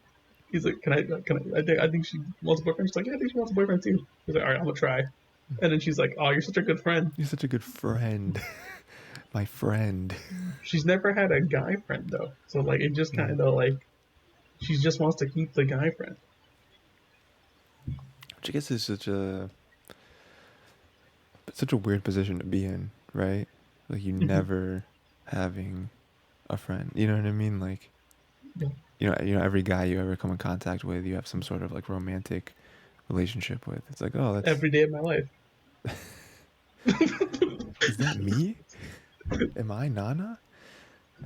He's like, can I? Can I? I think she wants a boyfriend. She's like, yeah, I think she wants a boyfriend too. He's like, all right, I'm gonna try. And then she's like, oh, you're such a good friend. You're such a good friend. My friend. She's never had a guy friend though, so like it just Mm. kind of like she just wants to keep the guy friend. Which I guess is such a weird position to be in, right? Like you never having a friend. You know what I mean? Like every guy you ever come in contact with, you have some sort of like romantic relationship with. It's like, oh, that's Every day of my life. is that me? Am I Nana?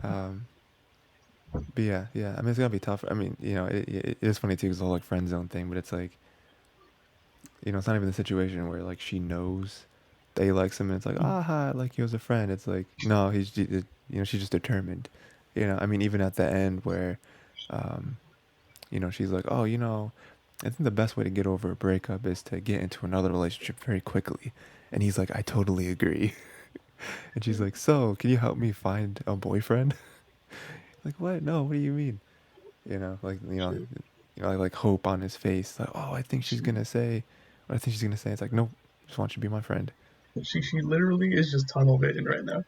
Um, but yeah. I mean, it's gotta be tough. I mean, it is funny too, because the whole like friend zone thing. But it's like, it's not even the situation where like she knows that he likes him, and it's like, aha, I like you as a friend. It's like, no, she's just determined. I mean, even at the end where, um, she's like, oh, I think the best way to get over a breakup is to get into another relationship very quickly. And he's like, I totally agree. And she's like, so can you help me find a boyfriend? Like, what? No, what do you mean? Like, like hope on his face. Like, oh, I think she's gonna say, what I think she's gonna say. It's like, nope, just want you to be my friend. She literally is just tunnel vision right now,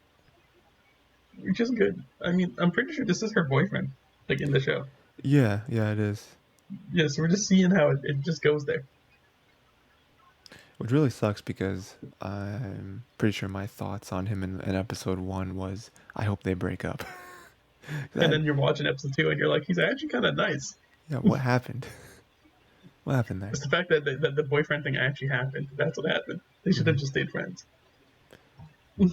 which is good. I mean, I'm pretty sure this is her boyfriend, like in the show. Yeah, it is. Yeah, so we're just seeing how it just goes there. Which really sucks because I'm pretty sure my thoughts on him in episode one was, I hope they break up. And That, then you're watching episode two, and you're like, he's actually kind of nice. yeah, what happened? What happened there? It's the fact that the boyfriend thing actually happened. That's what happened. They should Hmm. have just stayed friends. Do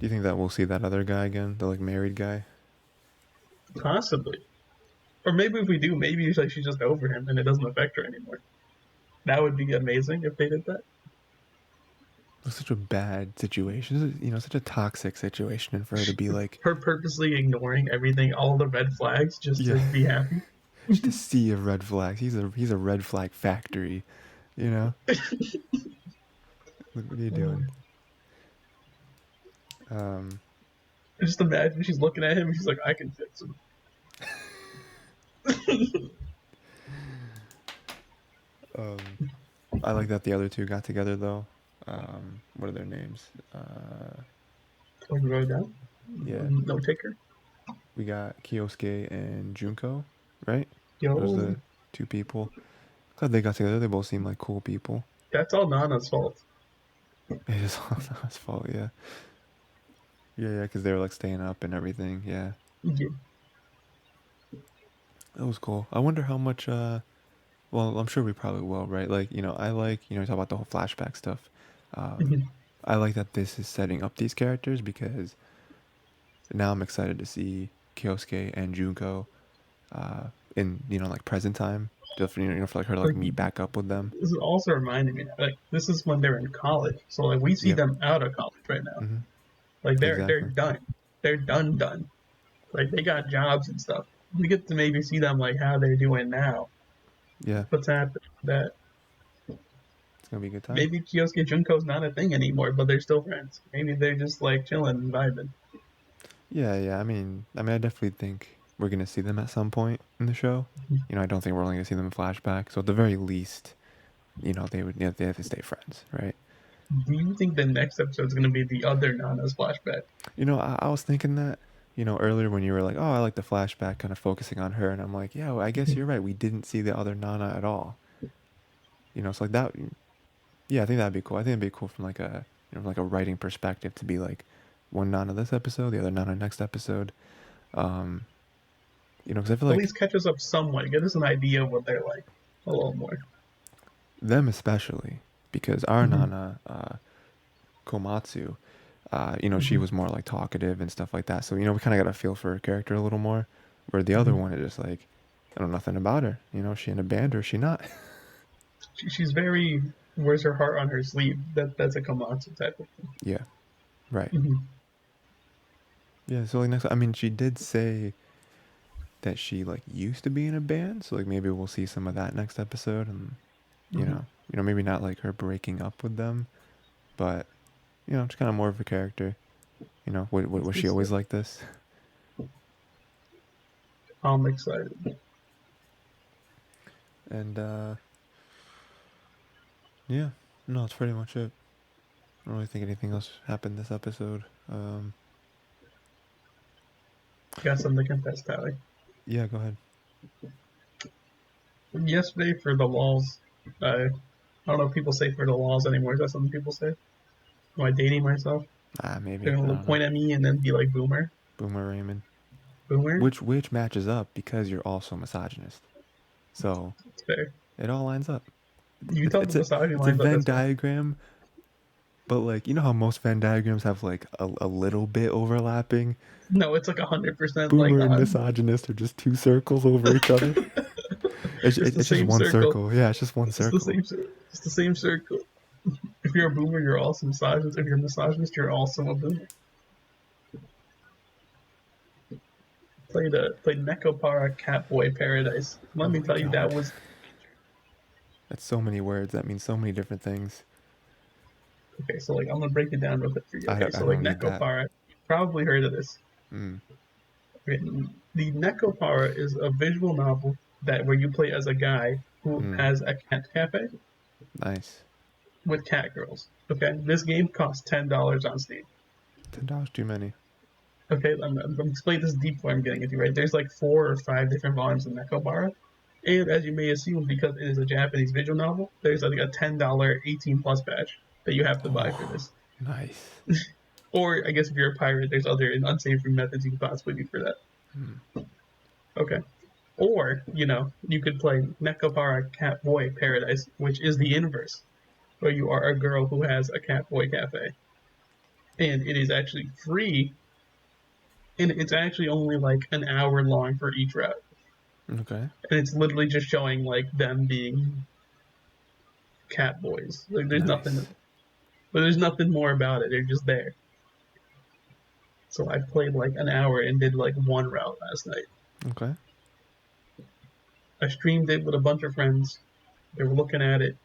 you think that we'll see that other guy again, the like married guy? Possibly. Or maybe if we do, maybe it's like she's just over him and it doesn't affect her anymore. That would be amazing if they did that. It's such a bad situation, such a toxic situation, and for her to be like, Her purposely ignoring everything, all the red flags, just yeah, to be happy. just a sea of red flags. He's a red flag factory, you know. Look, what are you doing? Um, Just imagine she's looking at him and she's like, I can fix him. um, I like that the other two got together though. What are their names? So we go down. Yeah, No taker. we got Kyosuke and Junko, right? Those are Yo, the two people. Glad they got together. They both seem like cool people. that's all Nana's fault. It is all his fault, yeah. Yeah, because they were like staying up and everything. Yeah, Yeah. that was cool. I wonder how much. Well, I'm sure we probably will, right? Like, I like, talk about the whole flashback stuff. Um, Mhm. I like that this is setting up these characters because now I'm excited to see Kyosuke and Junko, in like present time. Just for, for like her to like Like, meet back up with them. this is also reminding me, like, this is when they're in college. So, like, we see Yep. them out of college right now. Hmm. Like, they're Exactly. done. They're done. Like, they got jobs and stuff. We get to maybe see them, like, how they're doing now. Yeah, What's happening? That it's gonna be a good time. maybe Kyosuke Junko's not a thing anymore, but they're still friends. Maybe they're just, like, chilling and vibing. Yeah. I definitely think we're gonna see them at some point in the show. I don't think we're only gonna see them in flashback. So at the very least, they have to stay friends, right? Do you think the next episode is going to be the other Nana's flashback? I was thinking that, earlier when you were like, oh, I like the flashback, kind of focusing on her, and I'm like, yeah, well, I guess you're right. We didn't see the other Nana at all. So like that, yeah, I think that'd be cool. I think it'd be cool from like like a writing perspective to be like one non of this episode, the other non of next episode. Um, because I feel At like least catch us up somewhat. Give us an idea of what they're like a little more. them especially, because our Mm-hmm. Nana, Komatsu, she Mm-hmm. was more like talkative and stuff like that. So, we kind of got a feel for her character a little more. Where the other Mm-hmm. one is just like, I know nothing about her. She in a band or is she not? She's very wears her heart on her sleeve. That's a Komatsu type of thing. Yeah, right. Mm-hmm. Yeah, so like next, I mean, she did say that she like used to be in a band, so like maybe we'll see some of that next episode, and Mm-hmm. maybe not like her breaking up with them, but just kind of more of a character. Was she It's always like this? I'm excited. And yeah, no, that's pretty much it. I don't really think anything else happened this episode. Got something to confess, Tyler. Yeah, go ahead. Yesterday for the laws, I don't know if people say for the laws anymore. Is that something people say? Am I dating myself? Ah, maybe They're I gonna don't know. point at me and then be like, "Boomer, Boomer Raymond, boomer." which matches up because you're also misogynist, so It's fair. it all lines up. You It's tell the it's a misogyny it's a lines up. Venn That's fine. diagram, but like how most Venn diagrams have like a little bit overlapping. No, it's like 100% like Boomer and on. misogynist are just two circles over each other. It's, It's the it's just same one circle. circle. Yeah, it's just one It's the circle. same. It's the same circle. If you're a boomer, you're also misogynist. If you're a misogynist, you're also a boomer. Played Nekopara Catboy Paradise. Let Oh me my tell you, that god, was that's so many words. That means so many different things. okay. So like, I'm gonna break it down real quick for you. Okay, I so like don't need that. Nekopara, you've probably heard of this. Mm, Okay, the Nekopara is a visual novel that where you play as a guy who mm, has a cat cafe nice. with cat girls. Okay, this game costs $10 on Steam. $10 too many. Okay, I'm explaining this deep where I'm getting into, right? There's like 4 or 5 different volumes of Nekobara. And as you may assume, because it is a Japanese visual novel, there's like a $10 18 plus badge that you have to buy for Oh, this. nice. Or I guess if you're a pirate, there's other unsavory methods you can possibly do for that. Mm, Okay. Or, you could play Nekobara Catboy Paradise, which is the inverse, where you are a girl who has a catboy cafe. And it is actually free, and it's actually only like an hour long for each route. okay, And it's literally just showing like them being cat boys. Like nice. there's nothing more about it. They're just there. So I played like an hour and did like one route last night. Okay. I streamed it with a bunch of friends. They were looking at it.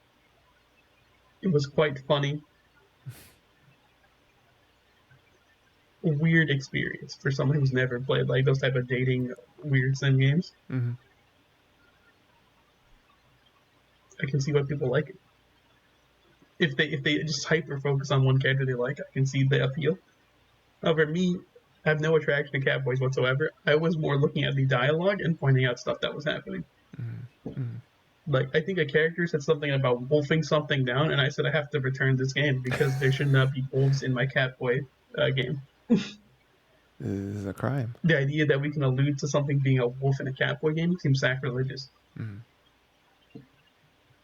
It was quite funny. A weird experience for someone who's never played like those type of dating weird sim games. Mm-hmm. I can see why people like it. If they just hyper focus on one character they like, I can see the appeal. However, me, I have no attraction to catboys whatsoever. I was more looking at the dialogue and pointing out stuff that was happening. Mm-hmm. Like, I think a character said something about wolfing something down, and I said I have to return this game because there should not be wolves in my catboy game. This is a crime. The idea that we can allude to something being a wolf in a catboy game seems sacrilegious. Mm.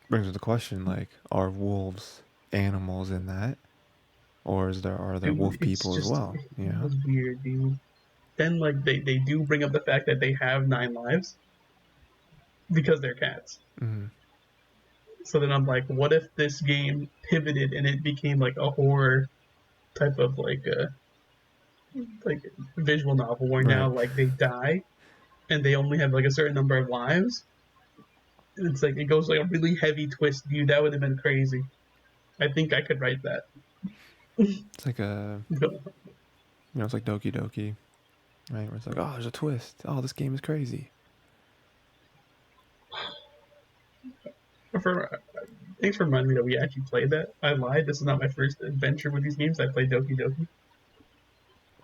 Brings up the question, like, are wolves animals in that, or are there Dude, wolf it's people as just well? it was weird, dude. Then like they do bring up the fact that they have 9 lives because they're cats. Mm-hmm. So then I'm like, what if this game pivoted and it became like a horror type of like visual novel where now Right. like they die and they only have like a certain number of lives. It's like it goes like a really heavy twist, dude. That would have been crazy. I think I could write that. It's like it's like Doki Doki, right? Where it's like, oh, there's a twist. Oh, this game is crazy. For, thanks for reminding me that we actually played that. I lied. This is not my first adventure with these games. I played Doki Doki.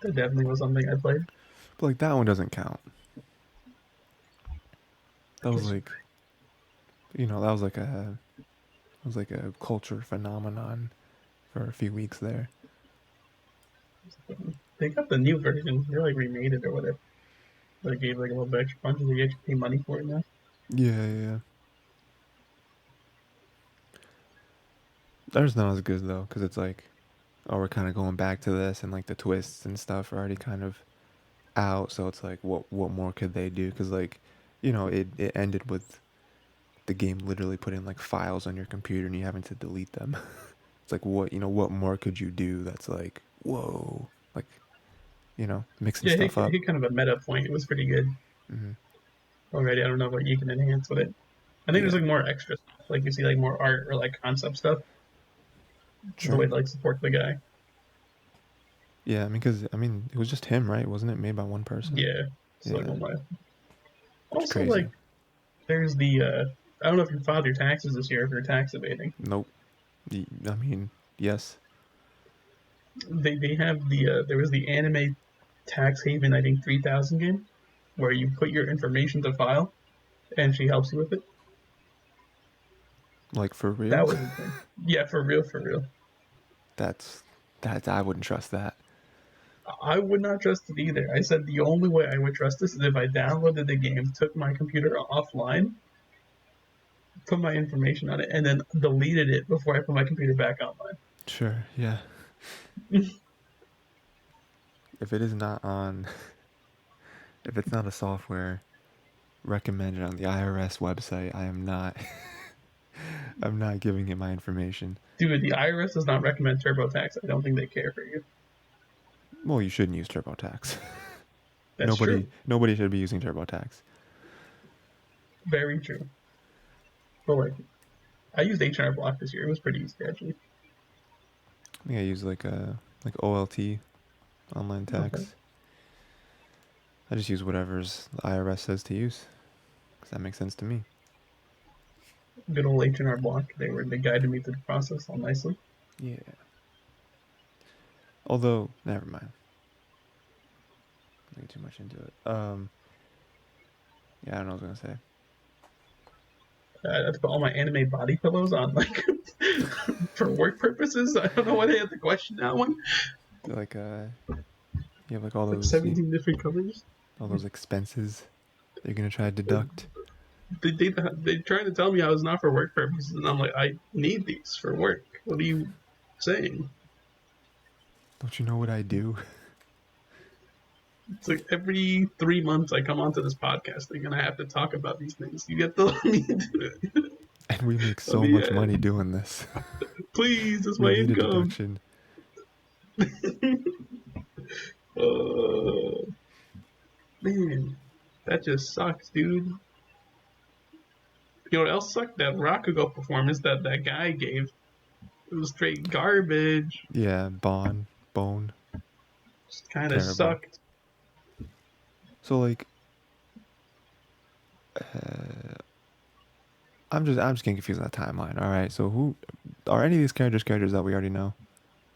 That definitely was something I played. But like that one doesn't count. I That was guess like, that was like a It was like a culture phenomenon for a few weeks there. They got the new version. They like remade it or whatever. They gave like a little bit extra punches. They actually pay money for it now. Yeah, yeah. There's not as good though, because it's like, oh, we're kind of going back to this, and like the twists and stuff are already kind of out. So it's like, what more could they do? Because like, it ended with the game literally putting like files on your computer and you having to delete them. It's like, what more could you do? That's like, whoa, like, mixing Yeah, stuff up. hit kind of a meta point. It was pretty good Hmm. already. I don't know what you can enhance with it. I think there's Yeah, like more extra stuff. Like you see like more art or like concept stuff. The sure. way to like support the guy. Yeah, I mean, because it was just him, right? Wasn't it made by one person? Yeah. So like Yeah, one way. it's Also like crazy. there's the I don't know if you filed your taxes this year if you're tax evading. Nope. I mean, yes. They have the there was the anime tax haven I think 3000 game where you put your information to file and she helps you with it. Like for That real. was the thing. Yeah, for real, for real. that's I wouldn't trust that. I would not trust it either. I said the only way I would trust this is if I downloaded the game, took my computer offline, put my information on it, and then deleted it before I put my computer back online. Sure. Yeah. If it is not on, if it's not a software recommended on the IRS website, I am not. I'm not giving it my information. Dude, the IRS does not recommend TurboTax. I don't think they care for you. Well, you shouldn't use TurboTax. That's nobody, true. nobody should be using TurboTax. Very true. But like, I used H&R Block this year. It was pretty easy actually. I think I use like OLT, online Okay. tax. I just use whatever's the IRS says to use, because that makes sense to me. Good old H&R Block. They guided me through the process all nicely. Yeah. Although, never mind. Not get too much into it. Yeah, I don't know what I was gonna say. I had to put all my anime body pillows on like for work purposes. I don't know why they had to question that one. Like, you have like all Like those 17 different colors. expenses they're gonna try to deduct. They trying to tell me I was not for work purposes, and I'm like, I need these for work. What are you saying? Don't you know what I do? It's like every 3 months I come onto this podcast thing and I have to talk about these things. You get to let me do it. And we make Let so me, much money doing this. please, that's We my need a income. deduction. Uh, man, that just sucks, dude. You know what else sucked? That Rakugo performance that guy gave. It was straight garbage. Yeah, bone, Just kind of terrible. sucked. So like, I'm just getting confused on the timeline. All right, so who are any of these characters that we already know?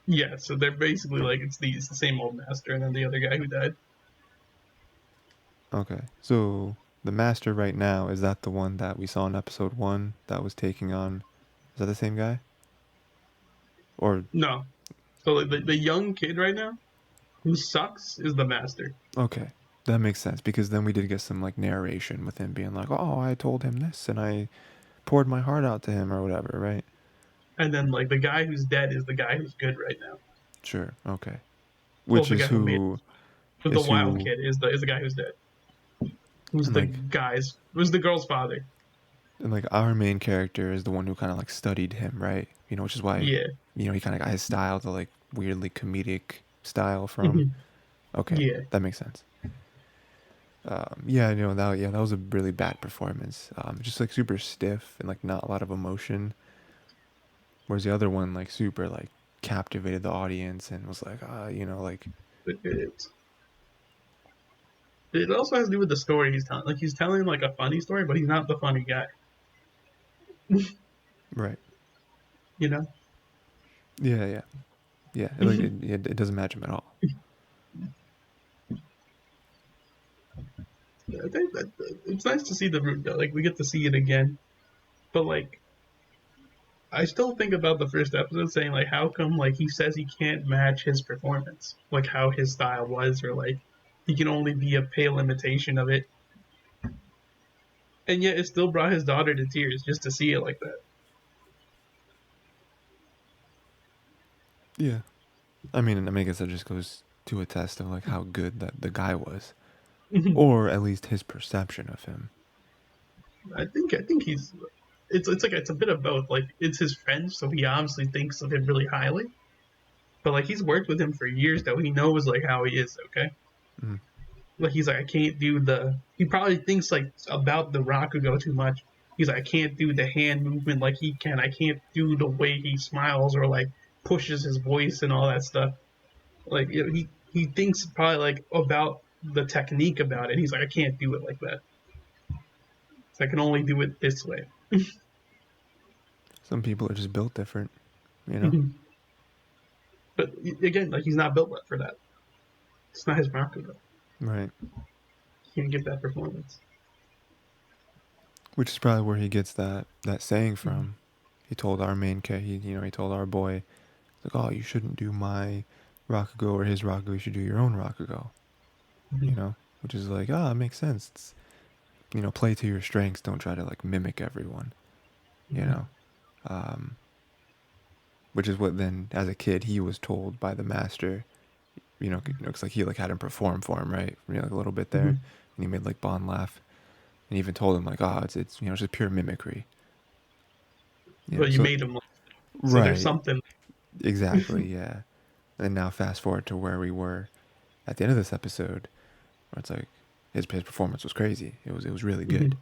Yeah, so they're basically like it's the same old master and then the other guy who died. Okay, so the master right now, is that the one that we saw in episode one that was taking on? Is that the same guy? Or No, so like, the young kid right now who sucks is the master. okay, that makes sense because then we did get some like narration with him being like, "Oh, I told him this and I poured my heart out to him or whatever," right? And then like the guy who's dead is the guy who's good right now. Sure. Okay. Well, Which the is guy who made it. who But the is wild who kid is the guy who's dead. Who's and the like guy's? Who's the girl's father? our main character is the one who kind of like studied him, right? Which is why Yeah, he kind of got his style, the like weirdly comedic style from. Okay, yeah. that makes sense. Yeah, that was a really bad performance. Just like super stiff and like not a lot of emotion. Whereas the other one like super like captivated the audience and was like, like It also has to do with the story he's telling. Like he's telling like a funny story, but he's not the funny guy. right. You know. Yeah, yeah, yeah. It doesn't match him at all. I think that it's nice to see the root though. Like we get to see it again, but like I still think about the first episode, saying like, how come like he says he can't match his performance, like how his style was, or like he can only be a pale imitation of it, and yet it still brought his daughter to tears just to see it like that. Yeah. I mean, I guess that just goes to a test of like how good that the guy was, or at least his perception of him. I think he's it's like it's a bit of both. Like it's his friend, so he obviously thinks of him really highly. But like he's worked with him for years though. He knows like how he is, okay? Mm. Like he's like, I can't do the he probably thinks like about the Rakugo too much. He's like, I can't do the hand movement like he can. I can't do the way he smiles or like pushes his voice and all that stuff. Like he thinks probably like about the technique about it. He's like, I can't do it like that. So I can only do it this way. Some people are just built different, you know. But again, like he's not built for that. It's not his Rakugo. Right. He can't give that performance. Which is probably where he gets that saying from. He told our main character, he told our boy, like, oh, you shouldn't do my Rakugo or his Rakugo. You should do your own Rakugo. You Mm-hmm. know, which is like, it makes sense. It's, play to your strengths. Don't try to like mimic everyone. You Mm-hmm. know, um, which is what then as a kid he was told by the master. Because like he like had him perform for him, right? Like a little bit there, Mm-hmm. and he made like Bond laugh, and he even told him like, oh, it's just pure mimicry. But you So made him, so there's right, something. exactly, yeah. And now fast forward to where we were at the end of this episode, where it's like his performance was crazy. It was really good.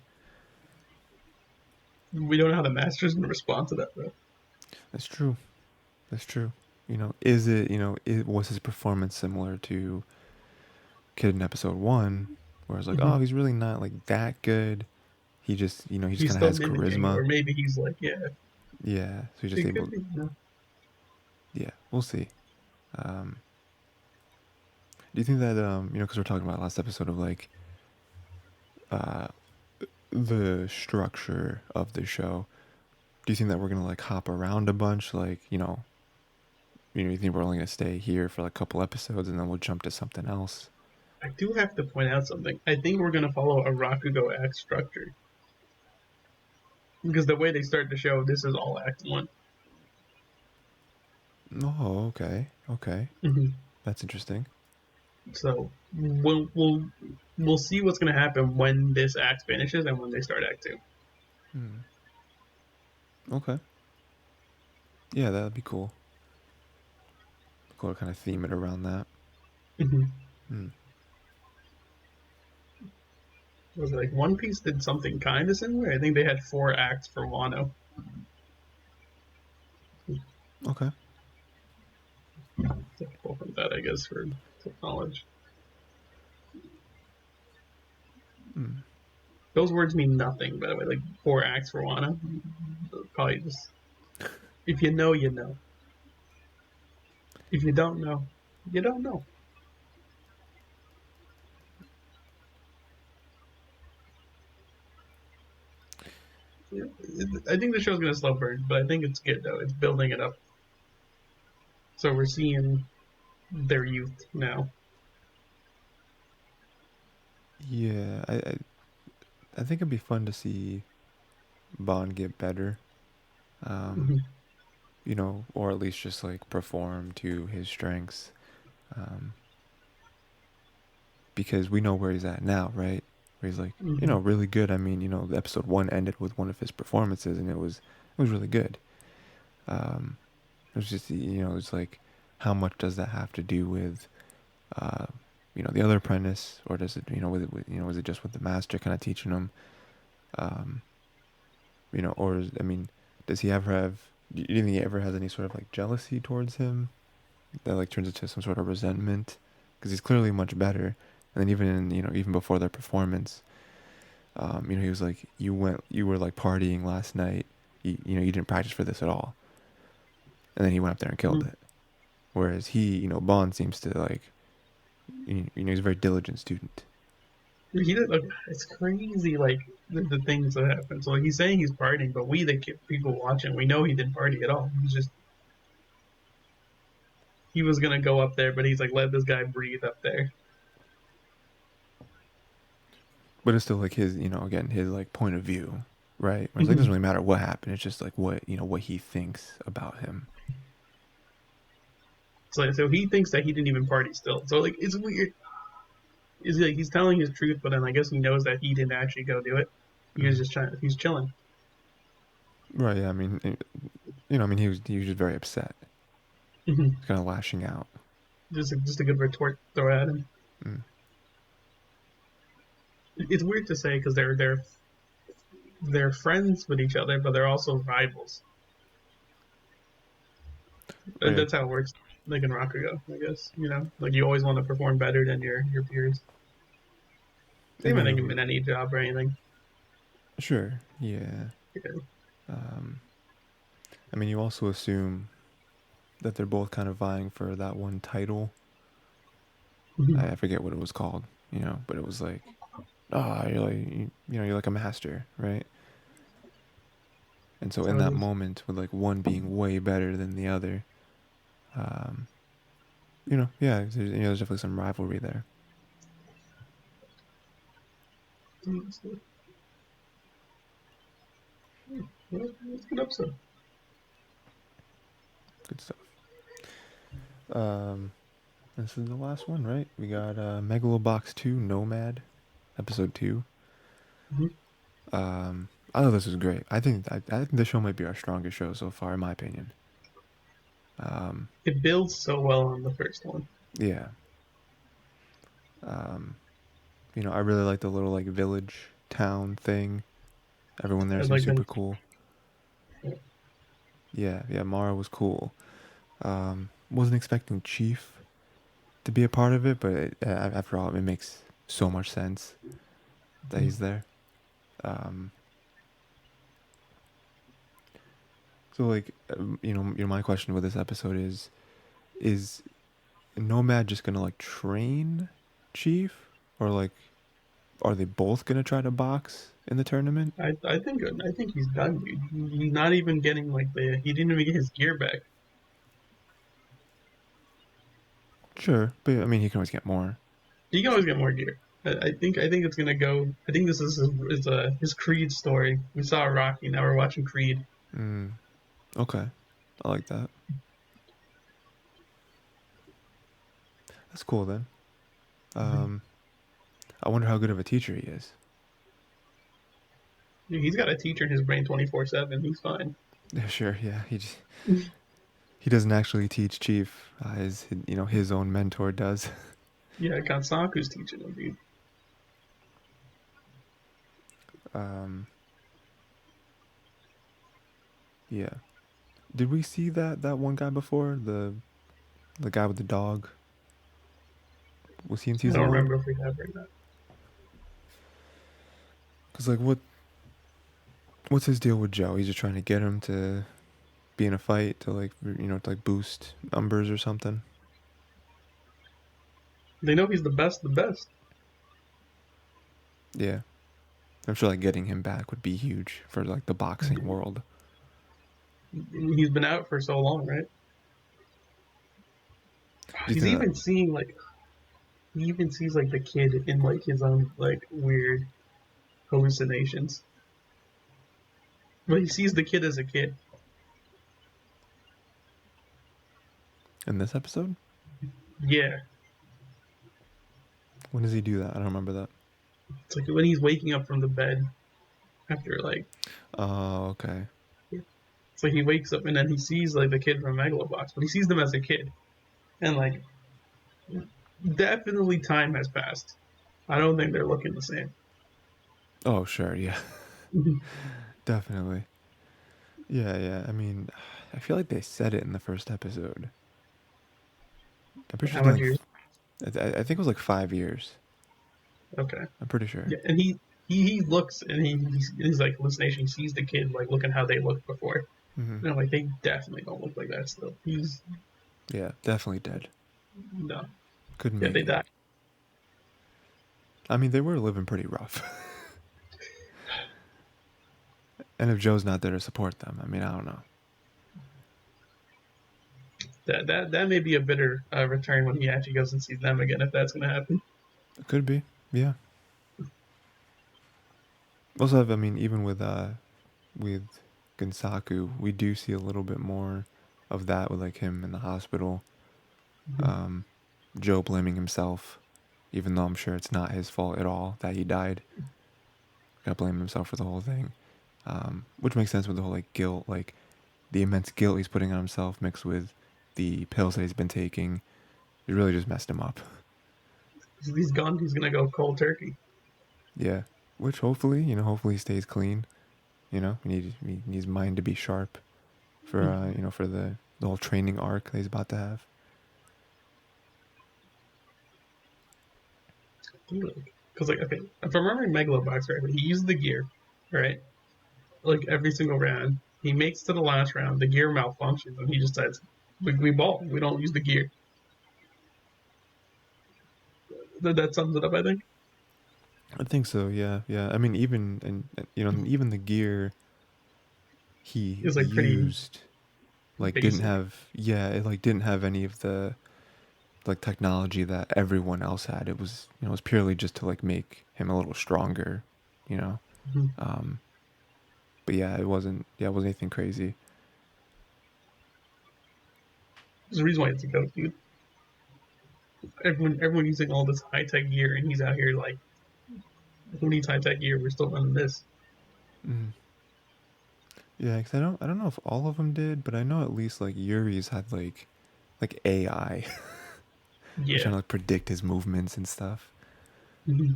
Mm-hmm. We don't know how the master's gonna respond to that though. That's true. That's true. Is it was his performance similar to Kid in episode one, where it's like, Mm-hmm. oh, he's really not like that good. He just He's kind of still has mimicking, or charisma. maybe he's like, yeah, Yeah, so he's just it could able. be. No. Yeah, we'll see. Um, do you think that because we're talking about last episode of like uh, the structure of the show, do you think that we're gonna like hop around a bunch? Like, you think we're only gonna stay here for like a couple episodes and then we'll jump to something else? I do have to point out something. I think we're gonna follow a Rakugo act structure because the way they start the show, this is all Act One. Oh, okay, okay, Mm-hmm. that's interesting. So we'll see what's gonna happen when this act finishes and when they start Act Two. Hmm. Okay, yeah, that'd be cool. Cool to kind of theme it around that. Mm-hmm. Hmm. Was it like One Piece did something kind of similar? I think they had 4 acts for Wano. Okay. Typical from that, I guess, for knowledge. Hmm. Those words mean nothing, by the way. Like 4 acts for Wano, probably just if you know, you know. If you don't know, you don't know. Yeah, I think the show's gonna slow burn, but I think it's good though. It's building it up, so we're seeing their youth now. Yeah, I think it'd be fun to see Bond get better. Um, Mm-hmm. or at least just like perform to his strengths. Um, because we know where he's at now, right? Where he's like, Mm-hmm. really good. I mean, the episode one ended with one of his performances, and it was really good. Um, it was just, it's like, how much does that have to do with, uh, the other apprentice, or does it, was it just with the master kind of teaching him, um, or I mean, does he ever have? Do you think he ever has any sort of like jealousy towards him that like turns into some sort of resentment? Because he's clearly much better, and then even even before their performance, he was like, you were like partying last night. You didn't practice for this at all, and then he went up there and killed it. Whereas he, Bond seems to like, he's a very diligent student. He did. Like, it's crazy, like the things that happen. So like, he's saying he's partying, but we, the people watching, we know he didn't party at all. He's just he was gonna go up there, but he's like, let this guy breathe up there. But it's still like his, again, his like point of view, right? Where it's like it doesn't Mhm. really matter what happened. It's just like what he thinks about him. So he thinks that he didn't even party still. So like it's weird. Is like he's telling his truth, but then I guess he knows that he didn't actually go do it. He was Mm. just trying. He's chilling. Right. Yeah. I mean, I mean, he was just very upset. Mhm. He's kind of lashing out. Just a good retort to throw at him. Mm. It's weird to say because they're friends with each other, but they're also rivals. Right. That's how it works. Like in Rakugo, I guess. Like you always want to perform better than your peers. And Same, I think, in any job or anything. sure. Yeah. Yeah. Um, I mean, you also assume that they're both kind of vying for that one title. Mhm. I forget what it was called, but it was like, you're like, you're like a master, right? And so That's in how it that is. moment, with like one being way better than the other, um, yeah, there's definitely some rivalry there. Well, it's a good episode. Good stuff. Um, this is the last one, right? We got Megalobox 2 Nomad, episode 2. Mhm. I thought this was great. I think this show might be our strongest show so far, in my opinion. Um, It builds so well on the first one. yeah. Um, I really like the little like village town thing. Everyone there I seems like super that. cool. Yeah, yeah, Mara was cool. Wasn't expecting Chief to be a part of it, but after all, it makes so much sense that he's there. Um, so like, my question with this episode is Nomad just gonna like train Chief, or like, are they both gonna try to box in the tournament? I think he's done, dude. He's not even getting like the. He didn't even get his gear back. Sure, but I mean, he can always get more. He can always get more gear. I think it's gonna go. I think this is his Creed story. We saw Rocky. Now we're watching Creed. Mm, okay, I like that. That's cool then. Mhm. Um, I wonder how good of a teacher he is. Dude, he's got a teacher in his brain 24/7. He's fine. Yeah, sure. Yeah, he doesn't actually teach Chief. His own mentor does. Yeah, Kansaku's teaching him, dude. um, yeah. Did we see that one guy before? The guy with the dog. Was he in I season don't one? remember if we have or not. Cause like what's his deal with Joe? He's just trying to get him to be in a fight to like to like boost numbers or something. They know he's the best, the best. Yeah, I'm sure like getting him back would be huge for like the boxing world. He's been out for so long, right? Do you He's think that? even seeing like he even sees like the kid in like his own like weird hallucinations. But he sees the kid as a kid. In this episode? Yeah. When does he do that? I don't remember that. It's like when he's waking up from the bed after like Oh, okay. it's like he wakes up and then he sees like the kid from Megalobox, but he sees them as a kid. And like definitely time has passed. I don't think they're looking the same. Oh, sure. Yeah, definitely. Yeah, yeah. I mean, I feel like they said it in the first episode. I'm pretty sure How it's been much like, years? I think it was like 5 years. Okay. I'm pretty sure. Yeah, and he looks and he's like hallucination. He sees the kid like looking how they looked before. Hmm. And I'm like, they definitely don't look like that still. He's Yeah, definitely dead. no. Couldn't Yeah, make they it. die. I mean, they were living pretty rough. And if Joe's not there to support them, I mean, I don't know. That may be a bitter return when he actually goes and sees them again, if that's going to happen. It could be. Yeah. Also, I mean, even with Gunsaku, we do see a little bit more of that with like him in the hospital. Mm-hmm. Um, Joe blaming himself, even though I'm sure it's not his fault at all that he died. Gotta blame himself for the whole thing, which makes sense with the whole like guilt, like the immense guilt he's putting on himself mixed with the pills that he's been taking. It really just messed him up. He's gone. He's going to go cold turkey. Yeah, which hopefully, hopefully he stays clean. He needs his mind to be sharp for for the whole training arc that he's about to have. Because, like, okay, if I'm remembering Megalobox correctly, he uses the gear, right? Like, every single round. He makes to the last round, the gear malfunctions, and he just says, we ball. We don't use the gear. That sums it up, I think. I think so. Yeah, yeah. I mean, even the gear he It's, like, pretty used like didn't basic. have yeah it like didn't have any of the like technology that everyone else had. It was it was purely just to like make him a little stronger, you know. Mm-hmm. Um, but it wasn't anything crazy. There's a reason why it's a goat, dude. Everyone using all this high tech gear, and he's out here like, who needs high tech gear? We're still running this. Mm. Yeah, because I don't know if all of them did, but I know at least like Yuri's had like AI, was Yeah. trying to like predict his movements and stuff, Mm-hmm.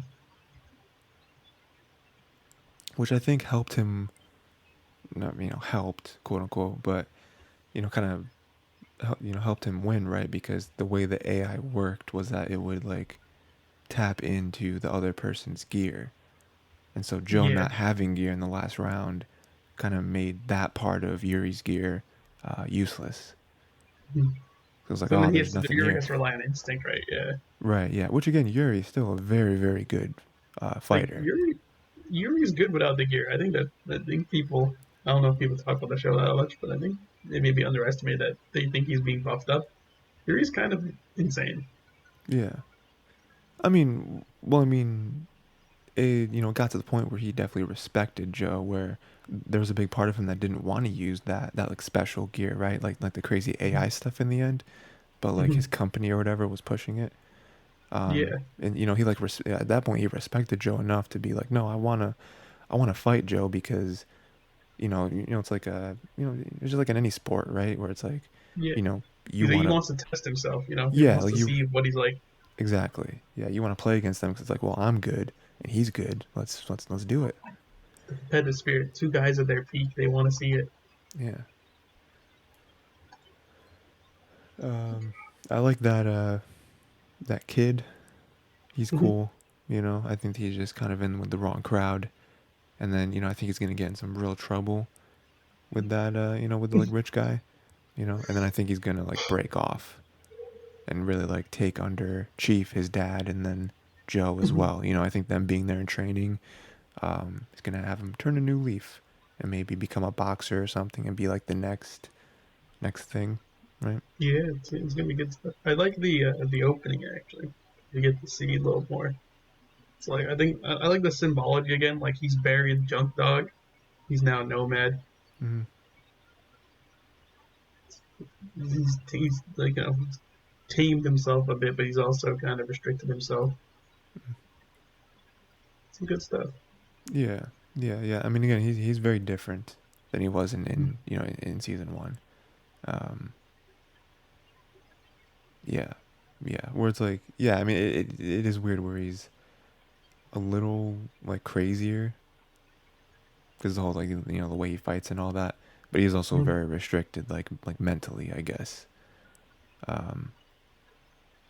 which I think helped him. Not helped quote unquote, but kind of helped him win, right? Because the way the AI worked was that it would like tap into the other person's gear. And so Joe Yeah. not having gear in the last round kind of made that part of Yuri's gear useless. Mm-hmm. It was like, So then oh, there's nothing Yuri here. has to rely on instinct, right? Yeah. Right, yeah. Which again, Yuri is still a very, very good Like fighter. Yuri's good without the gear. I think people. I don't know if people talk about the show that much, but I think they maybe underestimate that they think he's being buffed up. Yuri's kind of insane. Yeah. I mean, it got to the point where he definitely respected Joe, where there was a big part of him that didn't want to use that like special gear, right? Like the crazy AI stuff in the end, but like his Mm-hmm. company or whatever was pushing it. Yeah. And he like at that point he respected Joe enough to be like, no, I want to fight Joe because it's like it's just like in any sport, right? Where it's like, Yeah. you know, you He want to, wants to test himself. He yeah, wants like to you see what he's like. exactly, yeah, you want to play against them because it's like, well, I'm good and he's good. Let's do it. The competitive spirit. Two guys at their peak. They want to see it. Yeah. I like that kid. He's Mm-hmm. cool. I think he's just kind of in with the wrong crowd, and then I think he's gonna get in some real trouble with that with the like rich guy, and then I think he's gonna like break off and really like take under Chief, his dad, and then Joe as Mm-hmm. well. I think them being there in training, is gonna have him turn a new leaf and maybe become a boxer or something and be like the next thing, right? Yeah, it's gonna be good stuff. I like the opening actually. You get to see a little more. It's like I like the symbology again. Like he's buried Junk Dog. He's now Nomad. Mm-hmm. He's like he's tamed himself a bit, but he's also kind of restricted himself. Some good stuff. Yeah, yeah, yeah. I mean, again, he's very different than he was in season one. Um, yeah, yeah. Where it's like, yeah. I mean, it is weird where he's a little like crazier because the whole like the way he fights and all that, but he's also Mhm. very restricted like mentally, I guess. Um,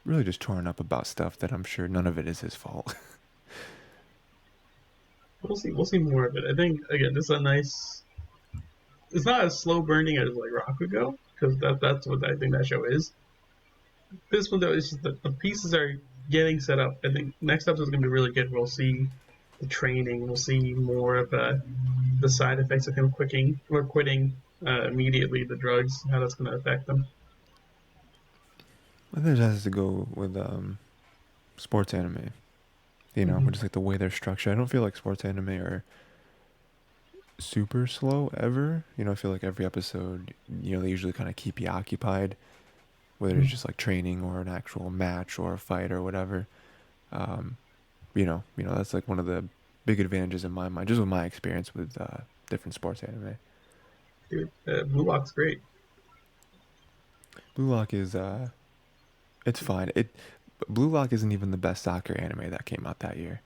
really just torn up about stuff that I'm sure none of it is his fault. We'll see. We'll see more of it. I think again, this is a nice. It's not as slow burning as like Rakugo because that's what I think that show is. This one though is just the pieces are getting set up. I think next episode is going to be really good. We'll see the training. We'll see more of the side effects of him quitting immediately the drugs. How that's going to affect them. I think it has to go with sports anime. You know, Mm-hmm. just like the way they're structured. I don't feel like sports anime are super slow ever. You know, I feel like every episode, you know, they usually kind of keep you occupied, whether it's just like training or an actual match or a fight or whatever. Um, that's like one of the big advantages in my mind, just with my experience with different sports anime. Dude, Blue Lock's great. Blue Lock is it's fine. Blue Lock isn't even the best soccer anime that came out that year.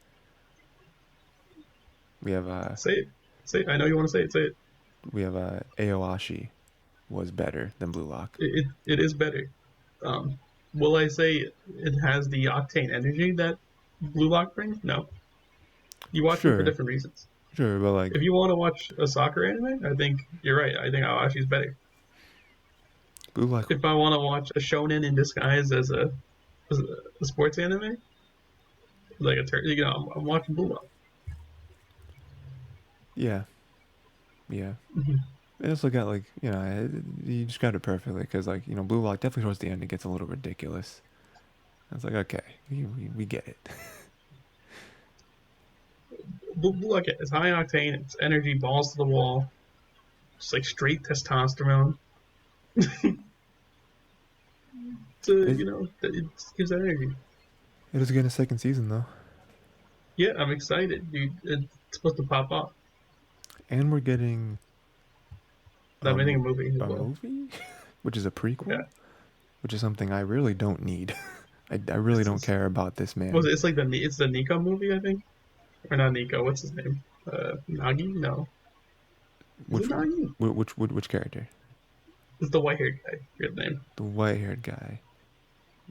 We have Say it. Say it. I know you want to say it. Say it. Aoashi was better than Blue Lock. It is better. Um, will I say it has the octane energy that Blue Lock brings? No. You watch them for Sure, different reasons. sure, but like If you want to watch a soccer anime, I think you're right. I think Awashi's better. Blue Lock, If I want to watch a shonen in disguise as a sports anime, like I'm watching Blue Lock. yeah, yeah. Mm-hmm. I just look at like you described it perfectly because like Blue Lock definitely towards the end it gets a little ridiculous. I was like, okay, we get it. Blue Lock is high octane. It's energy, balls to the wall, just like straight testosterone. So it it gives that energy. it is getting a second season though, Yeah, I'm excited, dude. It's supposed to pop off. and we're getting I'm making a movie as a well. movie, which is a prequel, Yeah. which is something I really don't need. I really don't care about this Was man. it? It's like it's the Nico movie, I think, or not Nico. What's his name? Nagi? No, is it Which Nagi? which character? It's the white haired guy. Good name. The white haired guy.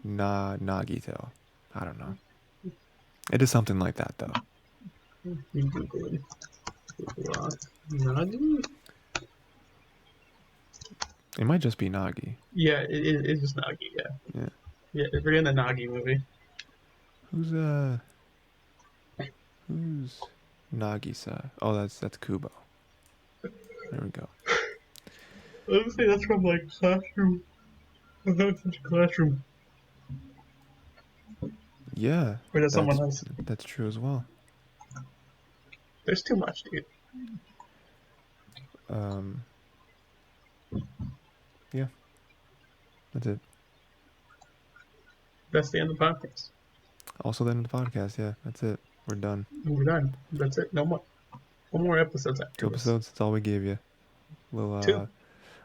Nagito. I don't know. It is something like that though. You Google it. Nagi? It might just be Nagi. Yeah, it's just Nagi. Yeah, Yeah. yeah. We're in the Nagi movie. Who's who's Nagisa? Oh, that's Kubo. There we go. I would say that's from like classroom. That's such a classroom. Yeah, Or that's someone that's else. that's true as well. There's too much, dude. Um, yeah, that's it. That's the end of the podcast. Also, then the podcast. Yeah, that's it. We're done. We're done. That's it. No more. No more episodes Two after this. episodes. That's all we gave you. Two.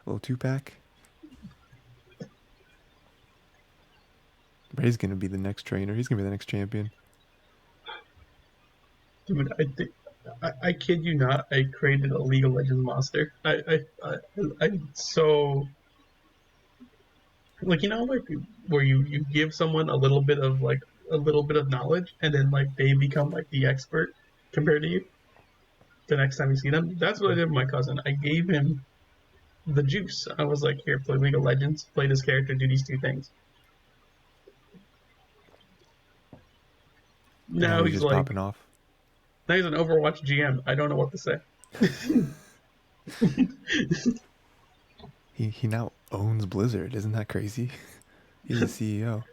Little 2-pack. Ray's gonna be the next trainer. He's gonna be the next champion. Dude, I kid you not. I created a League of Legends monster. I so like like where you give someone a little bit of knowledge and then like they become like the expert compared to you the next time you see them. That's what I did with my cousin. I gave him the juice. I was like, here, play League of Legends, play this character, do these two things. And now Now he's he's just like, popping off. now he's an Overwatch GM. I don't know what to say. He now owns Blizzard. Isn't that crazy? He's the CEO.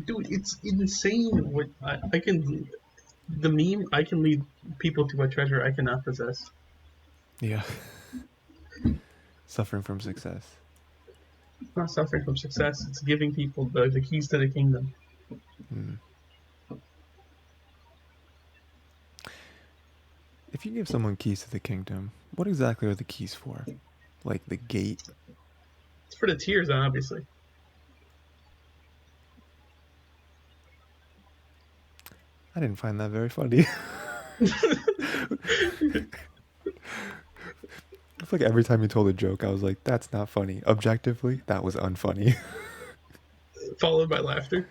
Dude, it's insane. What I can, the meme, I can lead people to a treasure I cannot possess. Yeah. Suffering from success. It's not suffering from success. It's giving people the keys to the kingdom. Hmm. If you give someone keys to the kingdom, what exactly are the keys for? Like the gate? It's for the tears, obviously. I didn't find that very funny. I feel like every time you told a joke, I was like, that's not funny. Objectively, that was unfunny. Followed by laughter.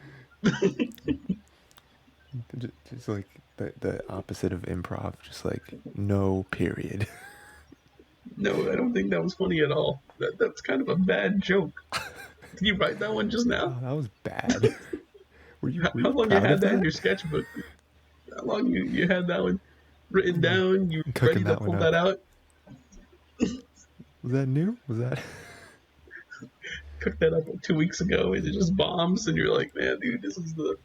Just like the opposite of improv. Just like, no period. No, I don't think that was funny at all. That's kind of a bad joke. Did you write that one just now? Oh, that was bad. Were How you long you proud had of that in that? your sketchbook? How long you had that one written down? You were Cooking ready to that one pull that up. out, Was that new? Was that? cook that up like 2 weeks ago, and it just bombs, and you're like, man, dude, this is the.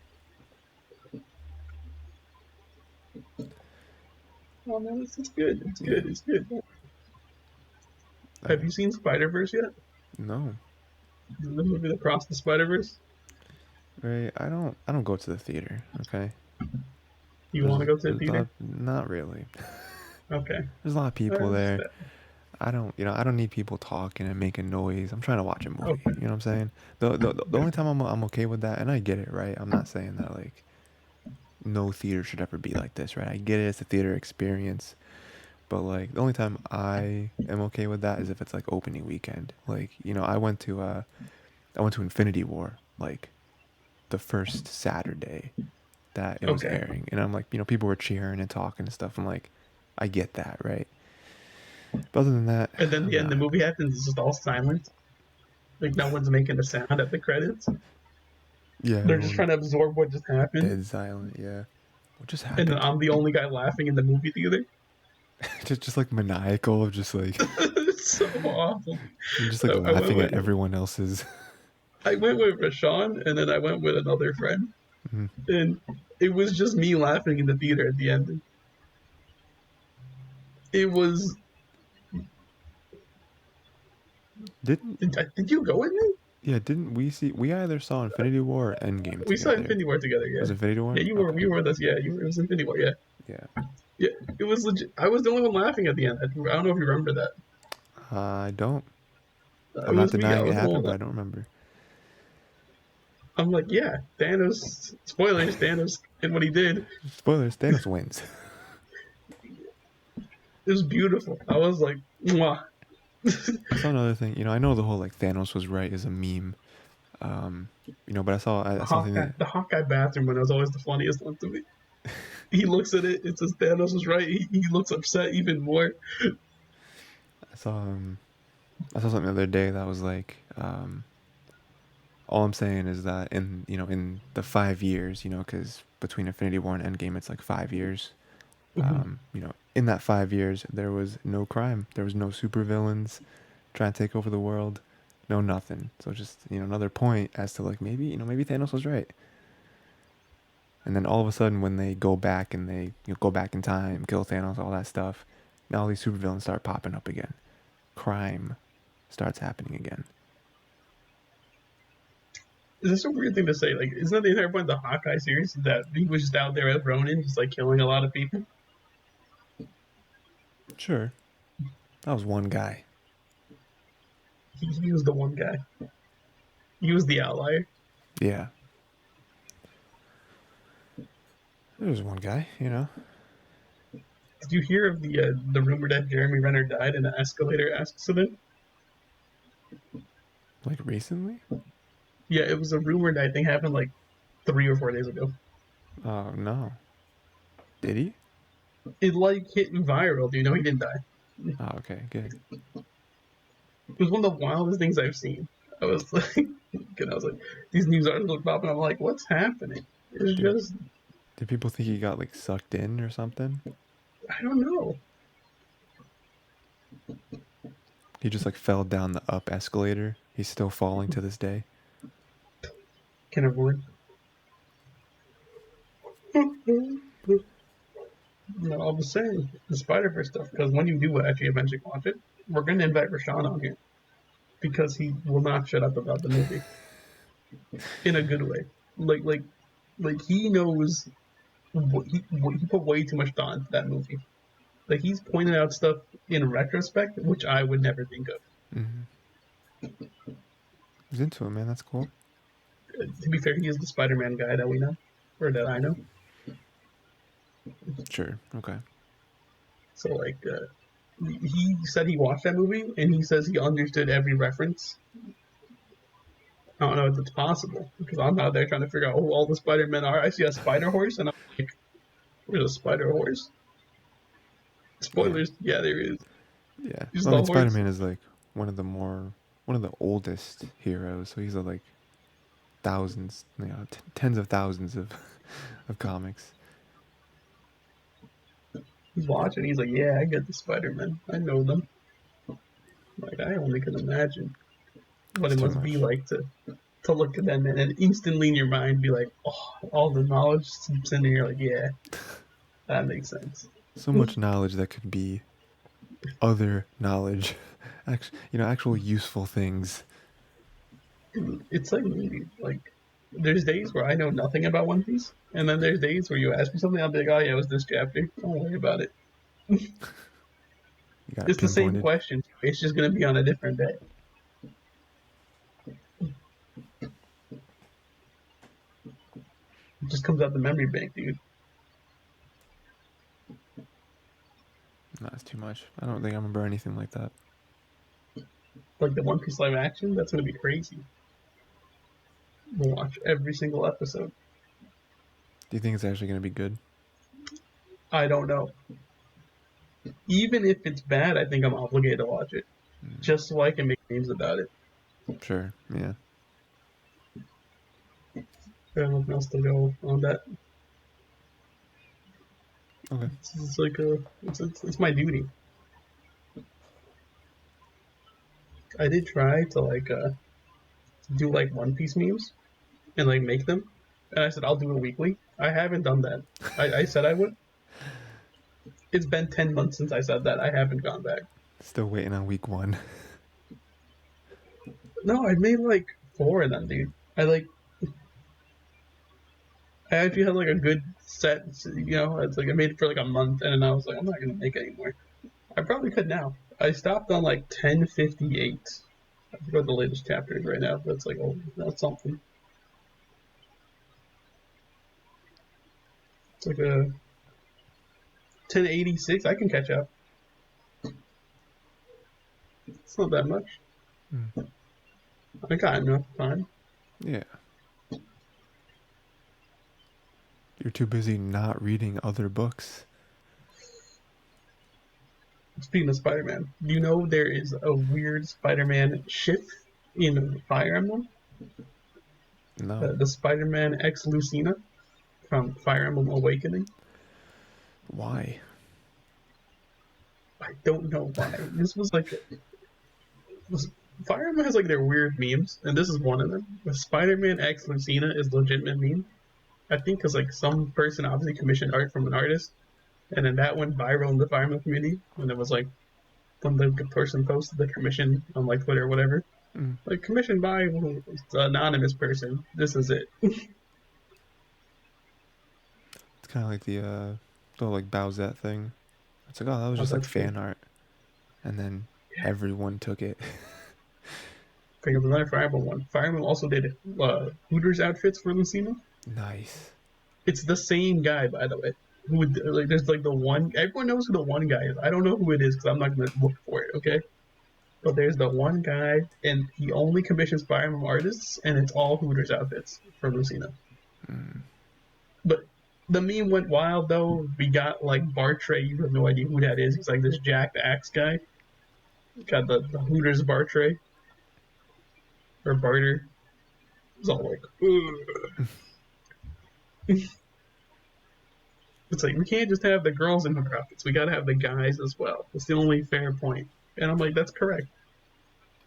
Oh man, this is good. It's Yeah. good. It's good. I Have you seen Spider Verse yet? no. The movie Across the Spider Verse. Right. I don't go to the theater. Okay. You want to go to the There's a theater? lot, not really. Okay, There's a lot of people that's there. fair. I don't need people talking and making noise. I'm trying to watch a movie. Okay, You know what I'm saying? The only time I'm okay with that, and I get it, right? I'm not saying that like no theater should ever be like this, right? I get it. It's a theater experience. But like the only time I am okay with that is if it's like opening weekend. Like, I went to Infinity War like the first Saturday that it was okay. airing. And I'm like, people were cheering and talking and stuff. I'm like, I get that, right? But other than that, And then I'm the end, the not. movie happens. It's just all silent. Like no one's making a sound at the credits. Yeah, They're just everyone trying to absorb what just happened. dead silent, yeah. What just And then happened? I'm the only guy laughing in the movie theater. Just like maniacal, just like It's so awful. and just like I went laughing at with everyone else's. Rashawn, and then I went with another friend, Mhm. and it was just me laughing in the theater at the end. It was. Didn't Did you go with me? Yeah, didn't we see? We either saw Infinity War or Endgame We saw together. Infinity War together. It Yeah, was Infinity yeah. War? You were. Okay. You were with us. Yeah, you were. It was Infinity War. Yeah, Yeah. yeah. It was legit. I was the only one laughing at the end. I don't know if you remember that. I don't. It I'm not was me. I denying it was the happened, one. but I don't remember. I'm like, yeah, Thanos. Spoilers. Thanos did what he did. Spoilers, Thanos wins. It was beautiful. I was like, mwah. I saw another thing. I know the whole like Thanos was right is a meme. Um, but I saw something that The Hawkeye bathroom one was always the funniest one to me. He looks at it. It says Thanos was right. He looks upset even more. I saw I saw something the other day that was like all I'm saying is that in the 5 years, because between Infinity War and Endgame it's like 5 years. In that 5 years there was no crime. There was no supervillains trying to take over the world. No nothing. So just, another point as to like maybe Thanos was right. And then all of a sudden when they go back and they go back in time, kill Thanos, all that stuff, now all these supervillains start popping up again. Crime starts happening again. Is this a weird thing to say? Like, isn't that the entire point of the Hawkeye series? That he was just out there as Ronin, just like killing a lot of people? Sure. That was one guy. He was the one guy. He was the outlier. Yeah. There was one guy. Did you hear of the rumor that Jeremy Renner died in an escalator accident? Like recently? Yeah, it was a rumor that I think happened like 3 or 4 days ago. Oh no. Did he? It like hit viral. Do you know he didn't die? Oh, okay, good. It was one of the wildest things I've seen. I was like, and I was like, these news articles popping. I'm like, what's happening? It's Did just, did people think he got like sucked in or something? I don't know. He just like fell down the up escalator. He's still falling to this day. Can avoid. No, I was saying the Spider Verse stuff because when you do actually eventually watch it, we're going to invite Rashawn on here because he will not shut up about the movie in a good way. Like, like, like he knows what he put way too much thought into that movie. Like he's pointed out stuff in retrospect, which I would never think of. Mm-hmm. He's into it, man. That's cool. To be fair, he is the Spider-Man guy that we know, or that I know. Sure. Okay. So like, he said he watched that movie and he says he understood every reference. I don't know if it's possible because I'm out there trying to figure out who all the Spider-Men are. I see a spider horse and I'm like, "Where's a spider horse?" Yeah. Spoilers. Yeah, there is. Yeah. He's Well, I the mean, horse. Spider-Man is like one of the oldest heroes. So he's like thousands, tens of thousands of of comics. He's watching. He's like, yeah, I get the Spider-Man. I know them. Like, I only can imagine what It's it too must be much. like to look at them and instantly in your mind be like, oh, all the knowledge seeps in there. You're like, yeah, that makes sense. So much knowledge that could be other knowledge, actual useful things. It's like me. Like, there's days where I know nothing about One Piece, and then there's days where you ask me something, I'll be like, oh yeah, it was this chapter. Don't worry about it. You got it It's the same pinpointed. question. It's just gonna be on a different day. It just comes out the memory bank, dude. No, it's too much. I don't think I remember anything like that. Like the One Piece live action, that's gonna be crazy. We'll watch every single episode. Do you think it's actually going to be good? I don't know. Even if it's bad, I think I'm obligated to watch it just so I can make memes about it. Sure. Yeah. I have nothing else to go on that. Okay. It's like it's my duty. I did try to like do like One Piece memes and like make them, and I said I'll do it weekly. I haven't done that. I said I would. It's been 10 months since I said that. I haven't gone back. Still waiting on week one. No, I made like four of them, dude. I actually had like a good set. It's like I made it for like a month, and then I was like, I'm not gonna make anymore. I probably could now. I stopped on like 1058. I forgot the latest chapter is right now. That's like, oh, that's something. It's like a 1086. I can catch up. It's not that much. Mm. I got enough time. Yeah. You're too busy not reading other books. Speaking of Spider-Man, do you know there is a weird Spider-Man ship in Fire Emblem? No. The Spider-Man X Lucina from Fire Emblem Awakening. Why? I don't know why. This was like Fire Emblem has like their weird memes, and this is one of them. The Spider-Man X Lucina is legitimate meme. I think because like some person obviously commissioned art from an artist, and then that went viral in the Fire Emblem community, and it was like when the person posted the commission on like Twitter or whatever, Mm. like commissioned by an anonymous person. This is it. It's kind of like the like Bowsette thing. It's like, oh, that was Oh, just like that's true. fan art, and then everyone took it. Think of another Fire Emblem one. Fire Emblem also did Hooters outfits for Lucina. Nice. It's the same guy, by the way. Who would like? There's like the one. Everyone knows who the one guy is. I don't know who it is because I'm not gonna look for it. Okay. But there's the one guy, and he only commissions Fire Emblem artists, and it's all Hooters outfits for Lucina. Mm. But the meme went wild though. We got like Bartray. You have no idea who that is. He's like this jacked axe guy. Got the Hooters Bartray or Barter. It's all like, it's like we can't just have the girls in the outfits. We gotta have the guys as well. It's the only fair point. And I'm like, that's correct.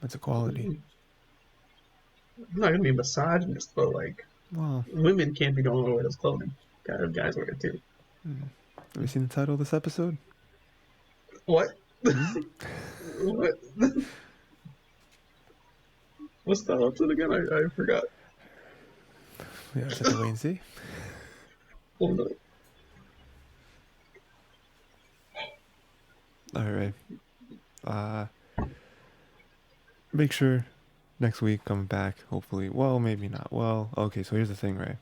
That's equality. I'm not gonna be a misogynist, but like, Well, women can't be the only one wear this clothing. Gotta have guys wear it too. have you seen the title of this episode? What? Hmm? What? What's that up to again? I forgot. Yeah, just have to wait and see. Oh, no. All right. Uh, make sure next week coming back. Hopefully, well, maybe not. Well, okay. So here's the thing, Ray.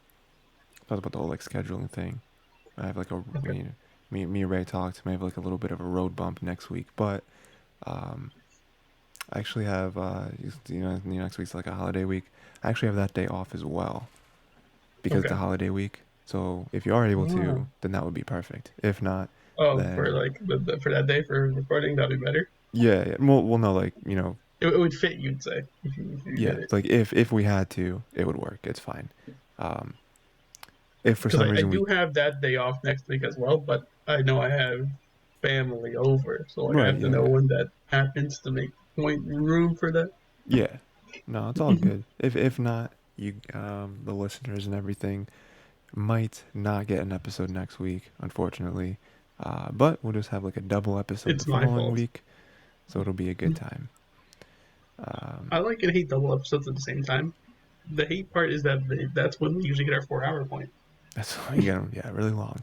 Talked about the whole like scheduling thing. I have like a Okay. me and Ray talked. May have like a little bit of a road bump next week, but um, I actually have next week's like a holiday week. I actually have that day off as well because it's Okay. a holiday week. So if you are able Ah. to, then that would be perfect. If not, Oh, for then like for that day for recording, that'd be better. yeah, yeah. We'll know like It would fit, you'd say, if you Yeah, did it. like if we had to, it would work. It's fine. Um, if for Because some I reason we do have that day off next week as well, but I know I have family over, so like I right, have to yeah, know yeah. when that happens to make point room for that. Yeah. No, it's all good. If not, you the listeners and everything might not get an episode next week, unfortunately. But we'll just have like a double episode the It's my following fault. week, so it'll be a good time. I like and hate double episodes at the same time. The hate part is that that's when we usually get our 4 hour point. That's you get yeah, really long.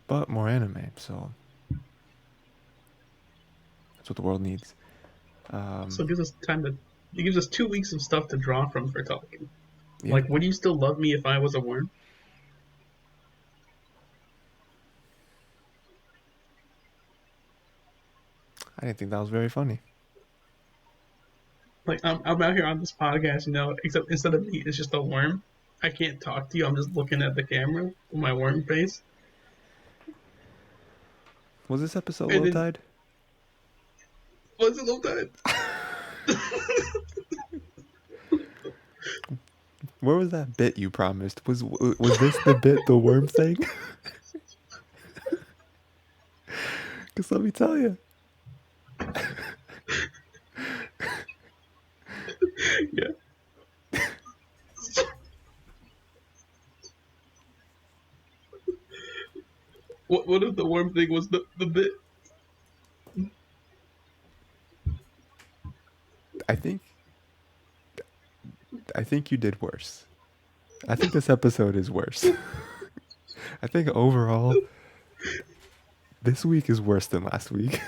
But more anime, so that's what the world needs. So Um, it gives us time to. It gives us 2 weeks of stuff to draw from for talking. yeah, Like, would you still love me if I was a worm? I didn't think that was very funny. Like, I'm out here on this podcast, except instead of me, it's just a worm. I can't talk to you. I'm just looking at the camera with my worm face. Was this episode And low then, tide? what's it look that? Where was that bit you promised? Was this the bit, the worm thing? Because let me tell you, Yeah. What if the worm thing was the bit? I think I think you did worse. I think this episode is worse. I think overall, this week is worse than last week.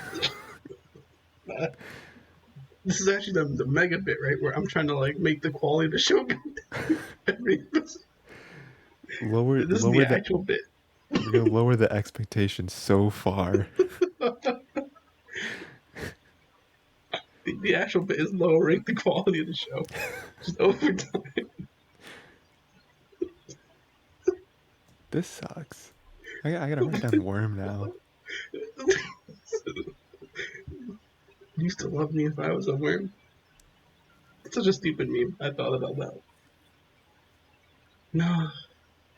This is actually the mega bit, right? Where I'm trying to like make the quality of the show good. Every episode. lower This is the lower the actual bit. We're gonna lower the expectations so far. The actual bit is lowering the quality of the show just over time. This sucks. I gotta write down worm now. You used to love me if I was a worm. It's such a stupid meme. I thought about that. No,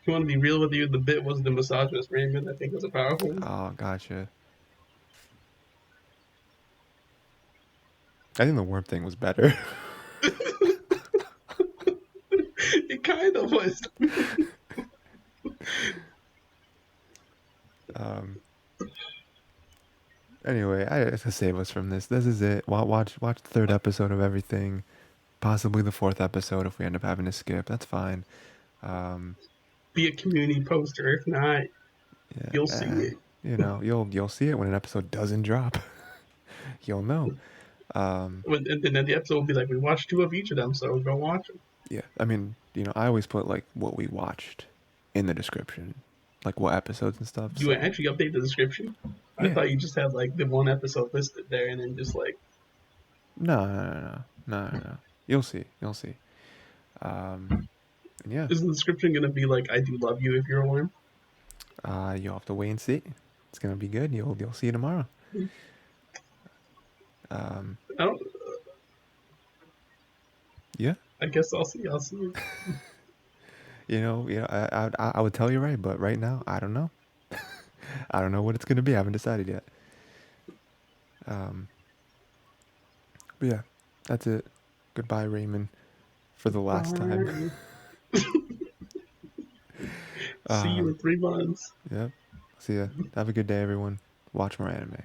if you want to be real with you, the bit was the misogynist Rayman. I think was a powerful one. Oh, gotcha. I think the worm thing was better. It kind of was. um. Anyway, to save us from this, this is it. Watch the third episode of everything. Possibly the fourth episode if we end up having to skip. That's fine. Um. Be a community poster. If not, Yeah. you'll see it. You'll see it when an episode doesn't drop. You'll know. And then the episode will be like, we watched two of each of them, so go watch them. Yeah. I mean, I always put like what we watched in the description, like what episodes and stuff. You So actually update the description. I yeah. thought you just had like the one episode listed there, and then just like, No. You'll see. You'll see. Um, and yeah, is the description gonna be like, I do love you if you're a worm? you'll have to wait and see. It's gonna be good. You'll see tomorrow. Um, I don't. yeah. I guess I'll see. I'll see. I would tell you right, but right now I don't know. I don't know what it's gonna be. I haven't decided yet. Um, but yeah, that's it. Goodbye, Raymond, for the last time. Bye. See you in 3 months. Yep. See ya. Have a good day, everyone. Watch more anime.